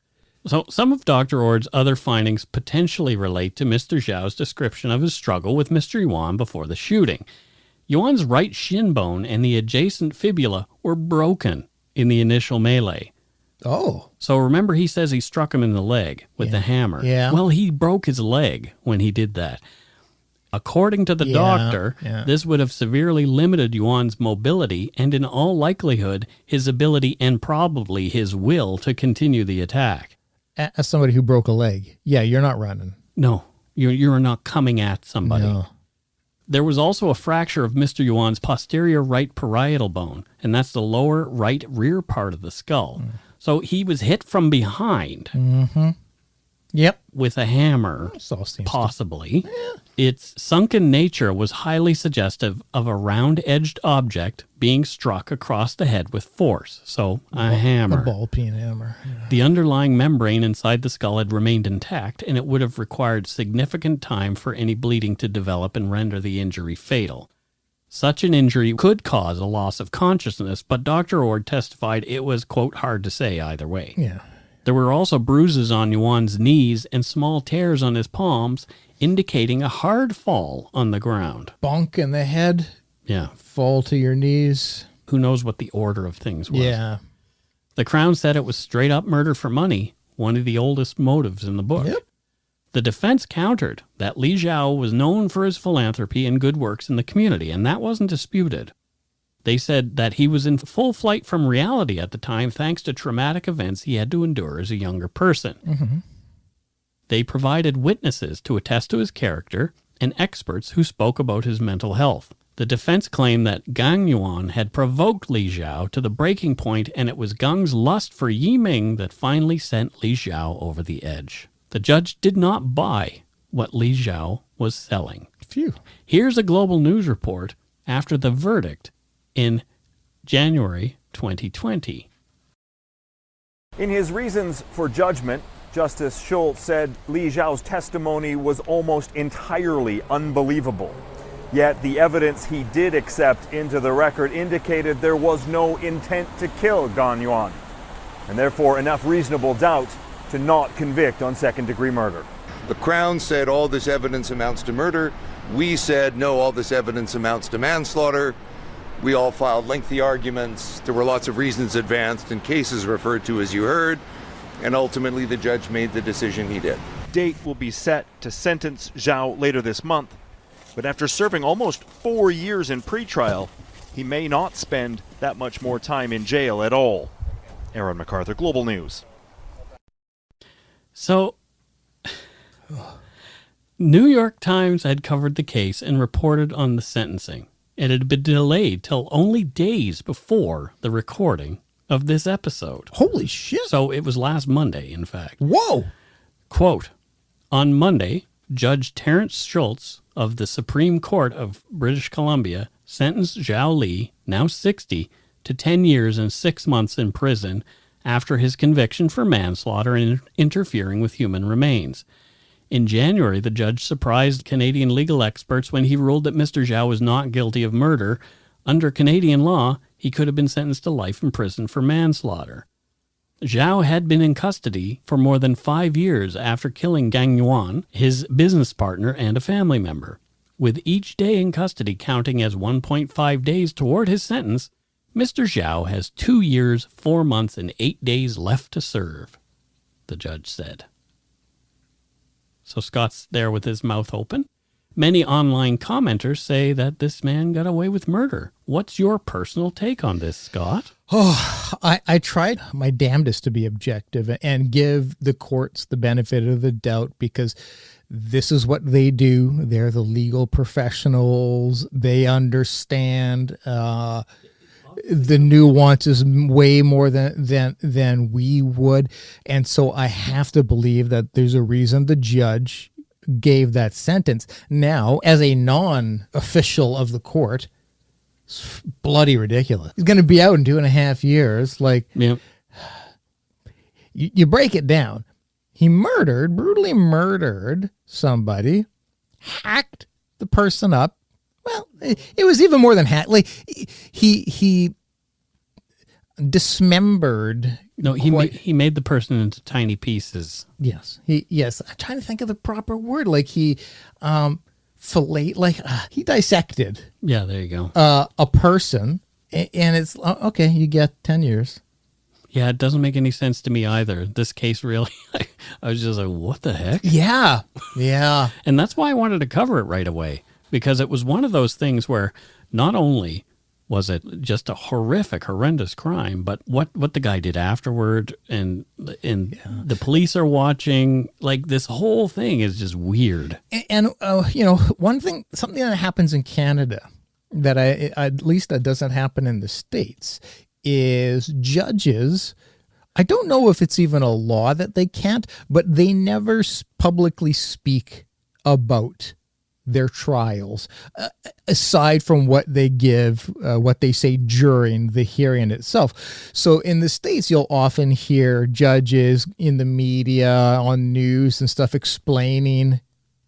So some of Dr. Ord's other findings potentially relate to Mr. Zhao's description of his struggle with Mr. Yuan before the shooting. Yuan's right shin bone and the adjacent fibula were broken in the initial melee. Oh. So remember he says he struck him in the leg with the hammer. Yeah. Well, he broke his leg when he did that. According to the doctor, this would have severely limited Yuan's mobility and in all likelihood his ability and probably his will to continue the attack. As somebody who broke a leg, you're not running. No, you're not coming at somebody. No. There was also a fracture of Mr. Yuan's posterior right parietal bone, and that's the lower right rear part of the skull. So he was hit from behind. Mm-hmm. Yep. With a hammer, possibly. Its sunken nature was highly suggestive of a round-edged object being struck across the head with force. So, a hammer. A ball-peen hammer. Yeah. The underlying membrane inside the skull had remained intact, and it would have required significant time for any bleeding to develop and render the injury fatal. Such an injury could cause a loss of consciousness, but Dr. Ord testified it was, quote, hard to say either way. Yeah. There were also bruises on Yuan's knees and small tears on his palms, indicating a hard fall on the ground. Bonk in the head. Yeah. Fall to your knees. Who knows what the order of things was. Yeah. The Crown said it was straight up murder for money, one of the oldest motives in the book. Yep. The defense countered that Li Zhao was known for his philanthropy and good works in the community, and that wasn't disputed. They said that he was in full flight from reality at the time thanks to traumatic events he had to endure as a younger person. Mm-hmm. They provided witnesses to attest to his character and experts who spoke about his mental health. The defense claimed that Gang Yuan had provoked Li Zhao to the breaking point, and it was Gang's lust for Yiming that finally sent Li Zhao over the edge. The judge did not buy what Li Zhao was selling. Phew. Here's a Global News report after the verdict in January 2020. In his reasons for judgment, Justice Schultz said Li Zhao's testimony was almost entirely unbelievable. Yet the evidence he did accept into the record indicated there was no intent to kill Gan Yuan, and therefore enough reasonable doubt to not convict on second-degree murder. The Crown said all this evidence amounts to murder. We said no, all this evidence amounts to manslaughter. We all filed lengthy arguments. There were lots of reasons advanced and cases referred to, as you heard, and ultimately the judge made the decision he did. Date will be set to sentence Zhao later this month, but after serving almost 4 years in pretrial, he may not spend that much more time in jail at all. Aaron MacArthur, Global News. So, New York Times had covered the case and reported on the sentencing. It had been delayed till only days before the recording of this episode. Holy shit. So it was last Monday, in fact. Whoa. Quote, on Monday, Judge Terrence Schultz of the Supreme Court of British Columbia sentenced Zhao Li, now 60, to 10 years and 6 months in prison after his conviction for manslaughter and interfering with human remains. In January, the judge surprised Canadian legal experts when he ruled that Mr. Zhao was not guilty of murder. Under Canadian law, he could have been sentenced to life in prison for manslaughter. Zhao had been in custody for more than 5 years after killing Gang Yuan, his business partner and a family member. With each day in custody counting as 1.5 days toward his sentence, Mr. Zhao has 2 years, 4 months, and 8 days left to serve, the judge said. So Scott's there with his mouth open. Many online commenters say that this man got away with murder. What's your personal take on this, Scott? Oh, I tried my damnedest to be objective and give the courts the benefit of the doubt, because this is what they do. They're the legal professionals. They understand the nuances way more than we would. And so I have to believe that there's a reason the judge gave that sentence. Now, as a non-official of the court, it's bloody ridiculous. He's going to be out in 2.5 years. Like, Yeah. you break it down. He brutally murdered somebody, hacked the person up. Well, it was even more than hack. Like, he dismembered. No, he made the person into tiny pieces. Yes. I'm trying to think of the proper word. Like, he he dissected. Yeah, there you go. A person, and it's okay. You get 10 years. Yeah, it doesn't make any sense to me either. This case really, I was just like, what the heck? Yeah. And that's why I wanted to cover it right away, because it was one of those things where not only was it just a horrendous crime, but what the guy did afterward, and the police are watching. Like, this whole thing is just weird. And something that happens in Canada that at least that doesn't happen in the States is judges. I don't know if it's even a law that they can't, but they never publicly speak about their trials, aside from what they say during the hearing itself. So in the States, you'll often hear judges in the media, on news and stuff, explaining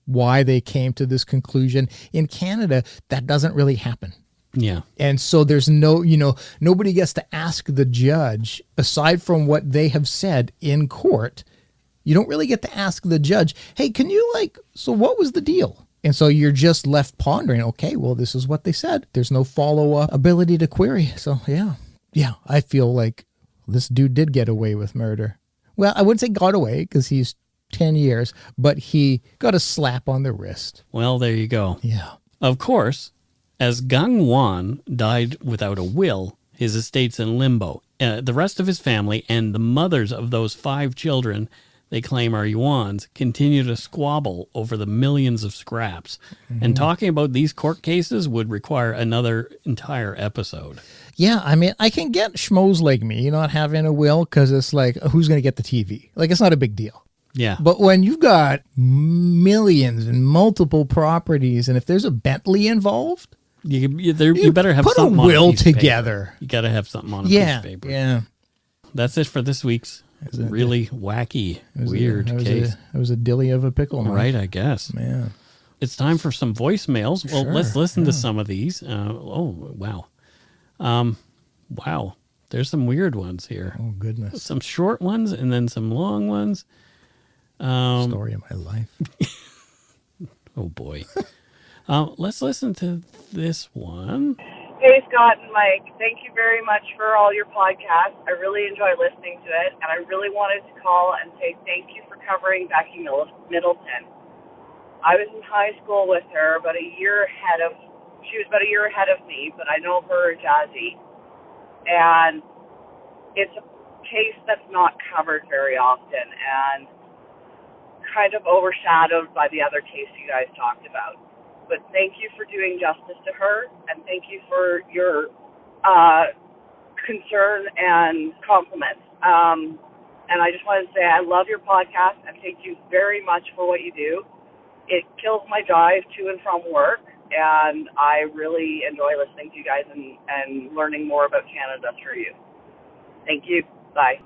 why they came to this conclusion. In Canada, that doesn't really happen. Yeah. And so there's nobody gets to ask the judge, aside from what they have said in court. You don't really get to ask the judge, hey, so what was the deal? And so you're just left pondering, okay, well, this is what they said. There's no follow-up ability to query. So, yeah, I feel like this dude did get away with murder. Well, I wouldn't say got away, because he's 10 years, but he got a slap on the wrist. Well, there you go. Yeah. Of course, as Yuan died without a will, his estate's in limbo. The rest of his family and the mothers of those 5 children they claim are Yuan's continue to squabble over the millions of scraps. Mm-hmm. And talking about these court cases would require another entire episode. Yeah, I mean, I can get schmoes like me not having a will, because it's like, who's going to get the TV? Like, it's not a big deal. Yeah. But when you've got millions and multiple properties, and if there's a Bentley involved, you better have put something a on will a piece together. Of paper. You got to have something on a piece of paper. Yeah. That's it for this week's really wacky, weird case. It was a dilly of a pickle, man. Right, I guess. Man. It's time for some voicemails. Well, Sure, let's listen to some of these. Wow. Wow. There's some weird ones here. Oh, goodness. Some short ones and then some long ones. Story of my life. Oh, boy. Let's listen to this one. Hey, Scott and Mike. Thank you very much for all your podcasts. I really enjoy listening to it, and I really wanted to call and say thank you for covering Becky Middleton. I was in high school with her, she was about a year ahead of me, but I know her Jazzy. And it's a case that's not covered very often and kind of overshadowed by the other case you guys talked about. But thank you for doing justice to her, and thank you for your concern and compliments. And I just wanted to say I love your podcast, and thank you very much for what you do. It kills my drive to and from work, and I really enjoy listening to you guys and learning more about Canada through you. Thank you. Bye.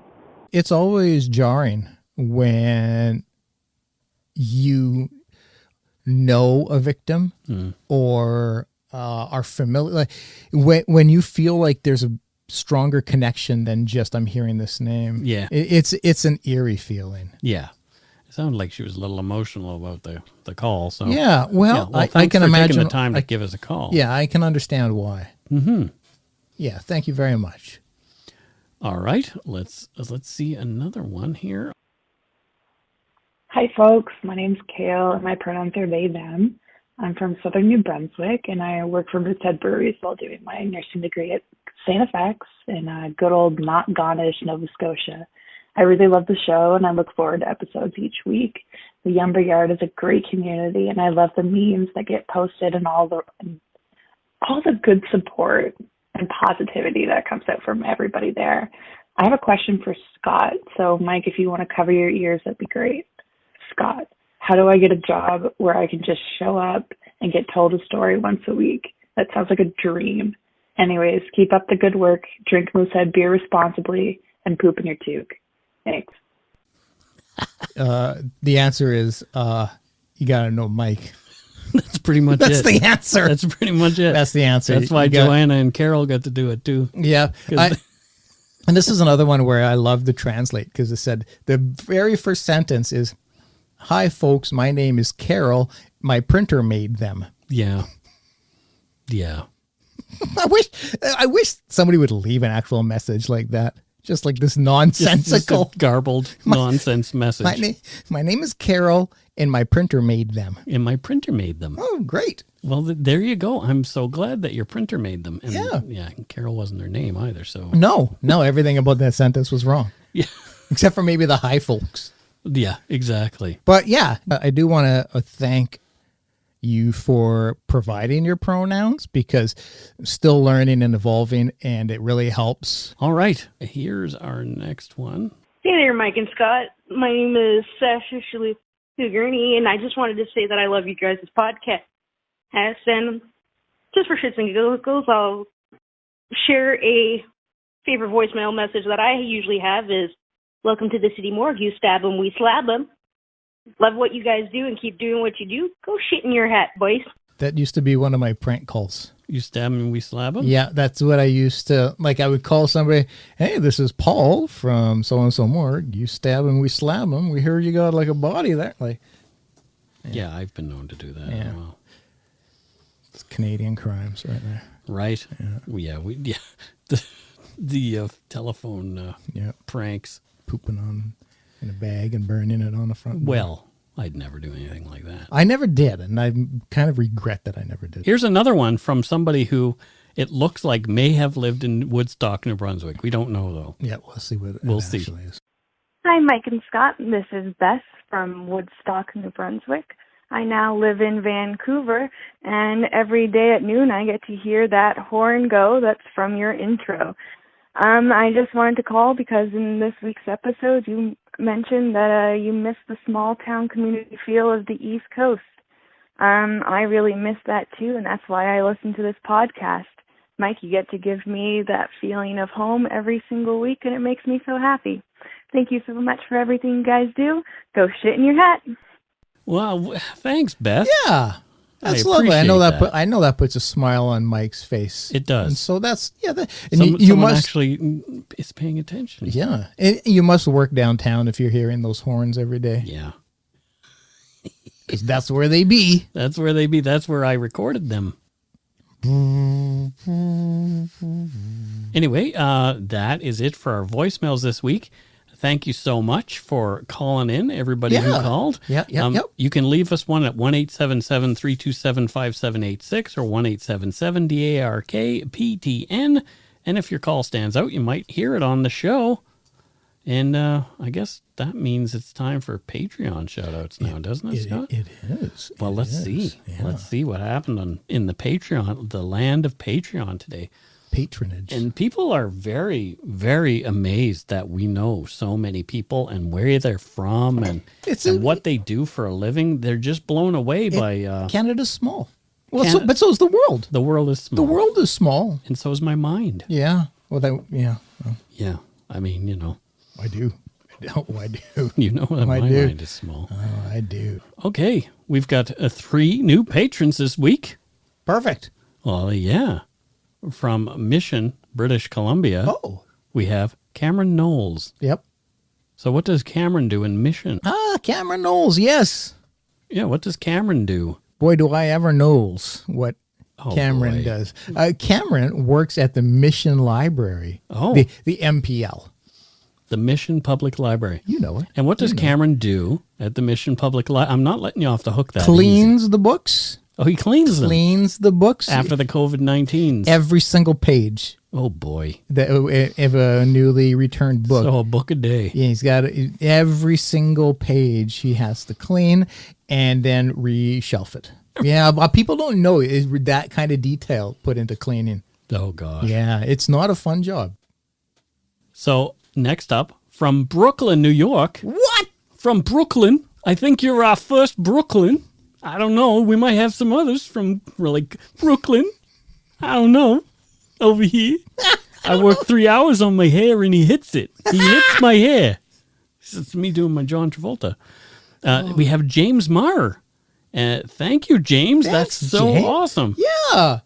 It's always jarring when you know a victim or are familiar, like when you feel like there's a stronger connection than just I'm hearing this name. Yeah, it's an eerie feeling. Yeah, it sounded like she was a little emotional about the call. So yeah, well I can imagine taking the time to give us a call. Yeah, I can understand why. Mm-hmm. Yeah, thank you very much. All right, let's see another one here. Hi, folks. My name's Kale, and my pronouns are they, them. I'm from southern New Brunswick, and I work for Moosehead Breweries while doing my nursing degree at St. FX in good old Knockgonnish, Nova Scotia. I really love the show, and I look forward to episodes each week. The Yumber Yard is a great community, and I love the memes that get posted and all the good support and positivity that comes out from everybody there. I have a question for Scott. So, Mike, if you want to cover your ears, that'd be great. Scott, how do I get a job where I can just show up and get told a story once a week? That sounds like a dream. Anyways, keep up the good work, drink Moosehead beer responsibly, and poop in your toque. Thanks. The answer is you got to know Mike. That's pretty much That's it. the answer. That's pretty much it. That's the answer. That's why Joanna and Carol got to do it too. Yeah. And this is another one where I love to translate because it said the very first sentence is, "Hi, folks. My name is Carol. My printer made them." Yeah. Yeah. I wish somebody would leave an actual message like that. Just like this nonsensical, just a garbled nonsense message. My name is Carol, and my printer made them. And my printer made them. Oh, great. Well, there you go. I'm so glad that your printer made them. And yeah. And Carol wasn't her name either. So No, everything about that sentence was wrong. Yeah. Except for maybe the hi, folks. Yeah, exactly. But yeah, I do want to thank you for providing your pronouns because I'm still learning and evolving, and it really helps. All right. Here's our next one. Hey there, Mike and Scott. My name is Sasha Shuley-Gurney, and I just wanted to say that I love you guys' podcast. And just for shits and giggles, I'll share a favorite voicemail message that I usually have is, "Welcome to the City Morgue. You stab 'em, we slab 'em. Love what you guys do and keep doing what you do. Go shit in your hat, boys." That used to be one of my prank calls. You stab him and we slab him? Yeah, that's what I used to, like I would call somebody, "Hey, this is Paul from so-and-so morgue. You stab him, we slab him. We heard you got like a body there." Like, yeah, I've been known to do that. Yeah. Well. It's Canadian crimes right there. Right? Yeah. The telephone pranks. Pooping on in a bag and burning it on the front door. Well, I'd never do anything like that. I never did, and I kind of regret that I never did. Here's another one from somebody who it looks like may have lived in Woodstock, New Brunswick. We don't know, though. Yeah, we'll see what we'll it see. actually is. Hi, Mike and Scott. This is Beth from Woodstock, New Brunswick. I now live in Vancouver, and every day at noon I get to hear that horn go that's from your intro. I just wanted to call because in this week's episode you mentioned that you miss the small town community feel of the East Coast. I really miss that too, and that's why I listen to this podcast. Mike, you get to give me that feeling of home every single week, and it makes me so happy. Thank you so much for everything you guys do. Go shit in your hat. Well, thanks, Beth. Yeah. That's lovely. I know that puts a smile on Mike's face. It does. And so that's and you must actually is paying attention. Yeah, and you must work downtown if you're hearing those horns every day. Yeah, because that's where they be. That's where they be. That's where I recorded them. Anyway, that is it for our voicemails this week. Thank you so much for calling in, everybody who called. Yep. You can leave us one at 1-877-327-5786 or 1-877-DARK-PTN. And if your call stands out, you might hear it on the show. And I guess that means it's time for Patreon shout-outs now, doesn't it, Scott? It is. Well, let's see. Yeah. Let's see what happened in the Patreon, the land of Patreon today. Patronage. And people are very, very amazed that we know so many people and where they're from and what they do for a living. They're just blown away by... Canada's small. Well, but so is the world. The world is small. The world is small. And so is my mind. Yeah. Well, Yeah. I mean, you know. I do. I do. You know that my mind is small. Oh, I do. Okay. We've got 3 new patrons this week. Perfect. Well, yeah. From Mission, British Columbia, we have Cameron Knowles. Yep. So what does Cameron do in Mission? Cameron Knowles, yes. Yeah, what does Cameron do? Boy, do I ever knows what Cameron does. Cameron works at the Mission Library. Oh. The MPL. The Mission Public Library. You know it. And what does Cameron do at the Mission Public Library? I'm not letting you off the hook that Cleans the books. Oh, he cleans them Cleans the books after the COVID-19s. every single page Oh, boy. of a newly returned book. So a book a day. Yeah, he's got every single page he has to clean and then reshelf it. Yeah, but people don't know is that kind of detail put into cleaning. Oh, gosh. Yeah, it's not a fun job. So next up, from Brooklyn, New York. What? From Brooklyn. I think you're our first Brooklyn. I don't know. We might have some others from like Brooklyn. I don't know. Over here. I work 3 hours on my hair and he hits it. He hits my hair. It's me doing my John Travolta. We have James Marr. Thank you, James. That's so James. awesome. Yeah.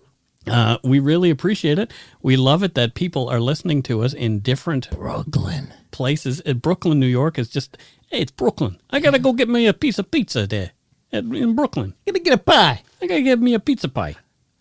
We really appreciate it. We love it that people are listening to us in different Brooklyn places. Brooklyn, New York is just, hey, it's Brooklyn. I got to go get me a piece of pizza there in Brooklyn. Gotta get a pie. I got to get me a pizza pie.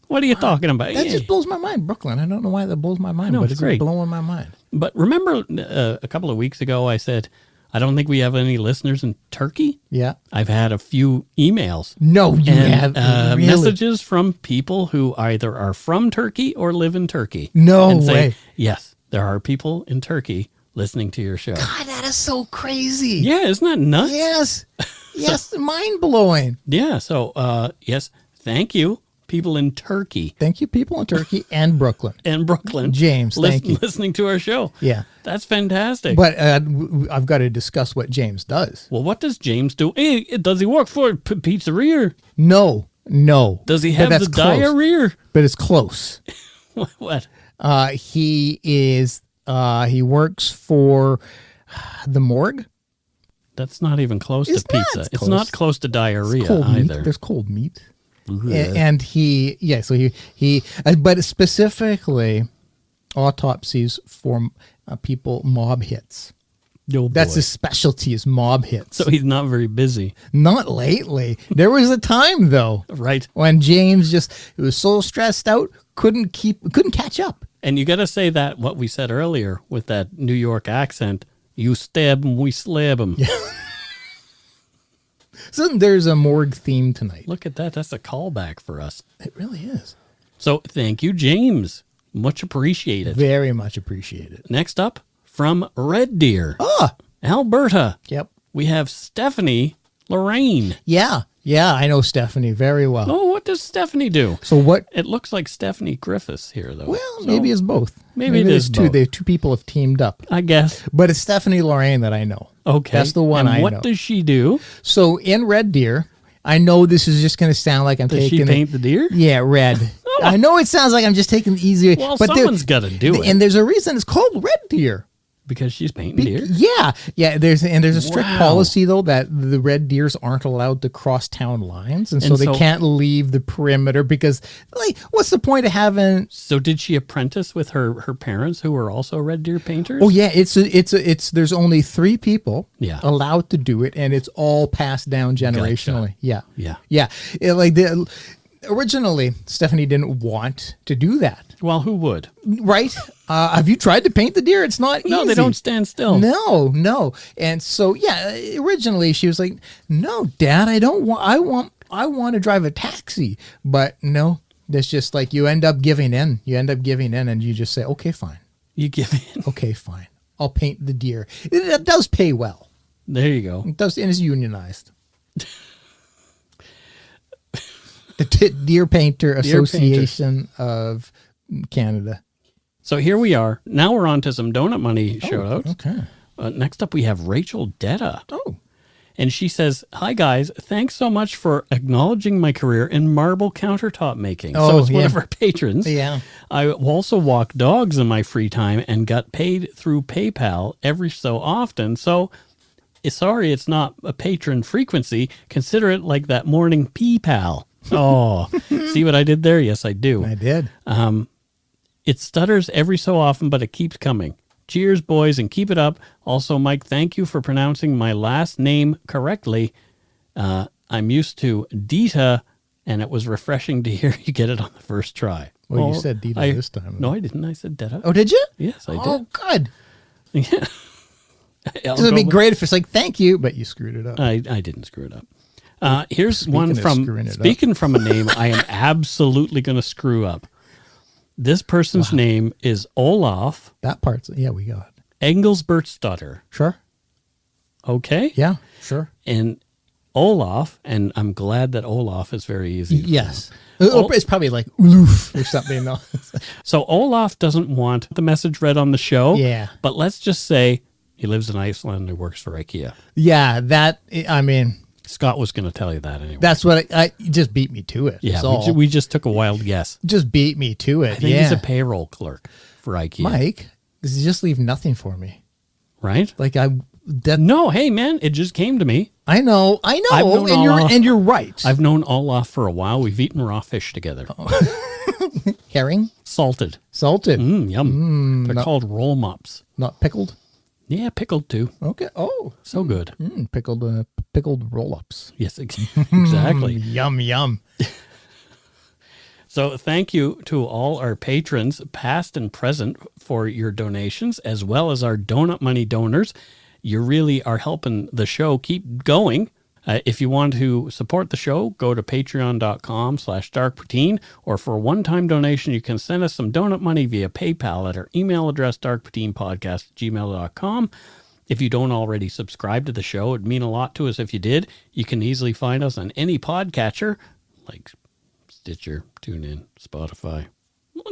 What are you talking about? That just blows my mind. Brooklyn. I don't know why that blows my mind, know, but it's it's great. blowing my mind. But remember a couple of weeks ago I said, I don't think we have any listeners in Turkey. Yeah. I've had a few emails. No, you have really? Messages from people who either are from Turkey or live in Turkey. No and say, way. Yes, there are people in Turkey listening to your show. God, that is so crazy. Yeah, isn't that nuts? Yes. Yes, mind blowing. Yeah, so yes, thank you, people in Turkey. Thank you, people in Turkey and Brooklyn. And Brooklyn. James, thank you. Listening to our show. Yeah. That's fantastic. But I've got to discuss what James does. Well, what does James do? Hey, does he work for a pizzeria? No. Does he have the diarrhea? But it's close. What? He works for the morgue. That's not even close to pizza. It's not close to diarrhea cold either. Meat. There's cold meat. And he but specifically autopsies for people mob hits. Oh, that's his specialty, is mob hits. So he's not very busy. Not lately. There was a time though, right, when James he was so stressed out, couldn't catch up. And you got to say that what we said earlier with that New York accent. You stab him, we slab him. Yeah. So there's a morgue theme tonight. Look at that. That's a callback for us. It really is. So thank you, James. Much appreciated. Very much appreciated. Next up, from Red Deer, Alberta. Yep. We have Stephanie Lorraine. Yeah, I know Stephanie very well. Oh, what does Stephanie do? So what? It looks like Stephanie Griffiths here, though. Well, maybe it's both. Maybe it is two. both. The two people have teamed up, I guess. But it's Stephanie Lorraine that I know. Okay, that's the one and I know. what does she do? So in Red Deer, I know this is just going to sound like I'm does taking. Does she paint the deer? Yeah, red. I know it sounds like I'm just taking the easy way. Well, but someone's got to do it. And there's a reason it's called Red Deer. Because she's painting deer? Yeah. There's a strict policy, though, that the red deers aren't allowed to cross town lines. And so they can't leave the perimeter because, like, what's the point of having... So did she apprentice with her parents who were also red deer painters? Oh, yeah. It's there's only 3 people allowed to do it, and it's all passed down generationally. Gotcha. Yeah. Originally, Stephanie didn't want to do that. Well, who would? Right? Have you tried to paint the deer? It's not easy. No, they don't stand still. No. And so, originally she was like, "No, Dad, I don't want. I want to drive a taxi." But no, that's just like you end up giving in. And you just say, "Okay, fine." You give in. Okay, fine. I'll paint the deer. It does pay well. There you go. It does, and it's unionized. The Deer Painter Association of Canada. So here we are. Now we're on to some donut money shout-outs. Okay. Next up, we have Rachel Detta. Oh. And she says, "Hi, guys. Thanks so much for acknowledging my career in marble countertop making." So it's one of our patrons. Yeah. I also walk dogs in my free time and got paid through PayPal every so often. So sorry it's not a patron frequency. Consider it like that morning pee-pal. Oh, see what I did there? Yes, I do. I did. It stutters every so often, but it keeps coming. Cheers, boys, and keep it up. Also, Mike, thank you for pronouncing my last name correctly. I'm used to Dita, and it was refreshing to hear you get it on the first try. Well, you said Dita this time. No, I didn't. I said Dita. Oh, did you? Yes, I did. Oh, good. Yeah. It would be great if it's like, thank you, but you screwed it up. I didn't screw it up. Here's one from, speaking from a name I am absolutely going to screw up. This person's name is Olaf. That part's, yeah, we got Engelsbertstutter. Sure. Okay. Yeah, sure. And Olaf, and I'm glad that Olaf is very easy. Yes. It's probably like Uluf or something. No. So Olaf doesn't want the message read on the show. Yeah. But let's just say he lives in Iceland and works for IKEA. Yeah, that, I mean. Scott was going to tell you that anyway. That's what I just beat me to it. Yeah, we just took a wild guess. Just beat me to it. I think he's a payroll clerk for IKEA. Mike, does he just leave nothing for me? Right? Like no, hey man, it just came to me. I know, and you're right. I've known Olaf for a while. We've eaten raw fish together. Herring? Salted. Yum. They're called roll mops. Not pickled? Yeah, pickled too. Okay. Oh, so good. Pickled roll-ups. Yes, exactly. Yum. So thank you to all our patrons, past and present, for your donations, as well as our donut money donors. You really are helping the show keep going. If you want to support the show, go to patreon.com/darkpoutine, or for a one-time donation, you can send us some donut money via PayPal at our email address, darkpoutinepodcast@gmail.com. If you don't already subscribe to the show, it'd mean a lot to us if you did. You can easily find us on any podcatcher, like Stitcher, TuneIn, Spotify,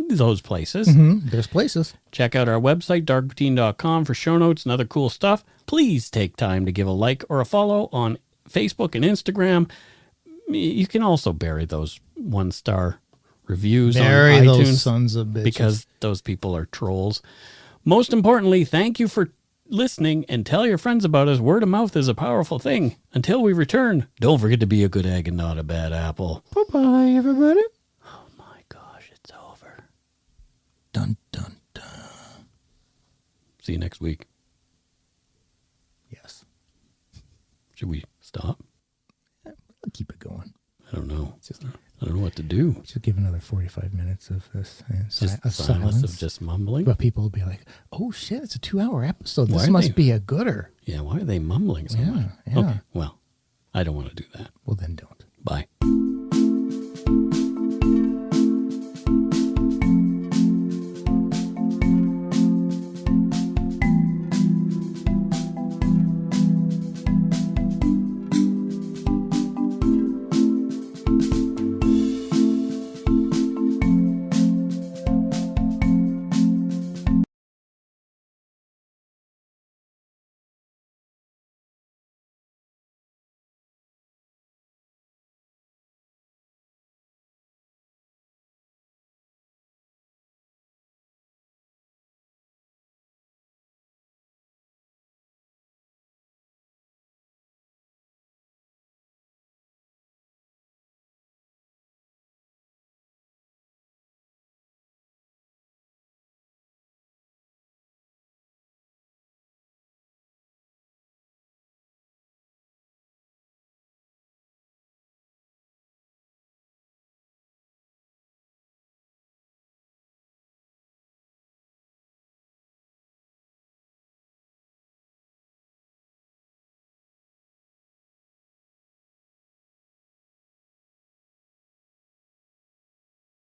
those places. Mm-hmm. There's places. Check out our website, darkpoutine.com, for show notes and other cool stuff. Please take time to give a like or a follow on Facebook and Instagram. You can also bury those 1-star reviews on iTunes. Those sons of bitches. Because those people are trolls. Most importantly, thank you for listening, and tell your friends about us. Word of mouth is a powerful thing. Until we return, don't forget to be a good egg and not a bad apple. Bye-bye, everybody. Oh my gosh, it's over. Dun, dun, dun. See you next week. Yes. Should we stop? I'll keep it going. I don't know. I don't know what to do. Just give another 45 minutes of this. Silence of just mumbling. But people will be like, oh shit, it's a 2-hour episode. This must be a gooder. Yeah, why are they mumbling so much? Yeah. Okay, well, I don't want to do that. Well, then don't. Bye.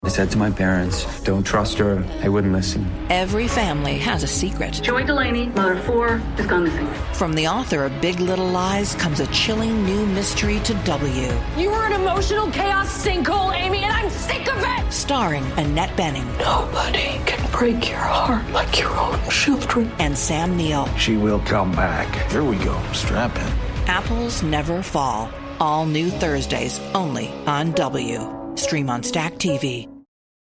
I said to my parents, don't trust her. They wouldn't listen. Every family has a secret. Joy Delaney, mother of 4, has gone missing. From the author of Big Little Lies comes a chilling new mystery to W. You were an emotional chaos sinkhole, Amy, and I'm sick of it! Starring Annette Bening. Nobody can break your heart like your own children. And Sam Neill. She will come back. Here we go. Strap in. Apples Never Fall. All new Thursdays, only on W. Stream on Stack TV.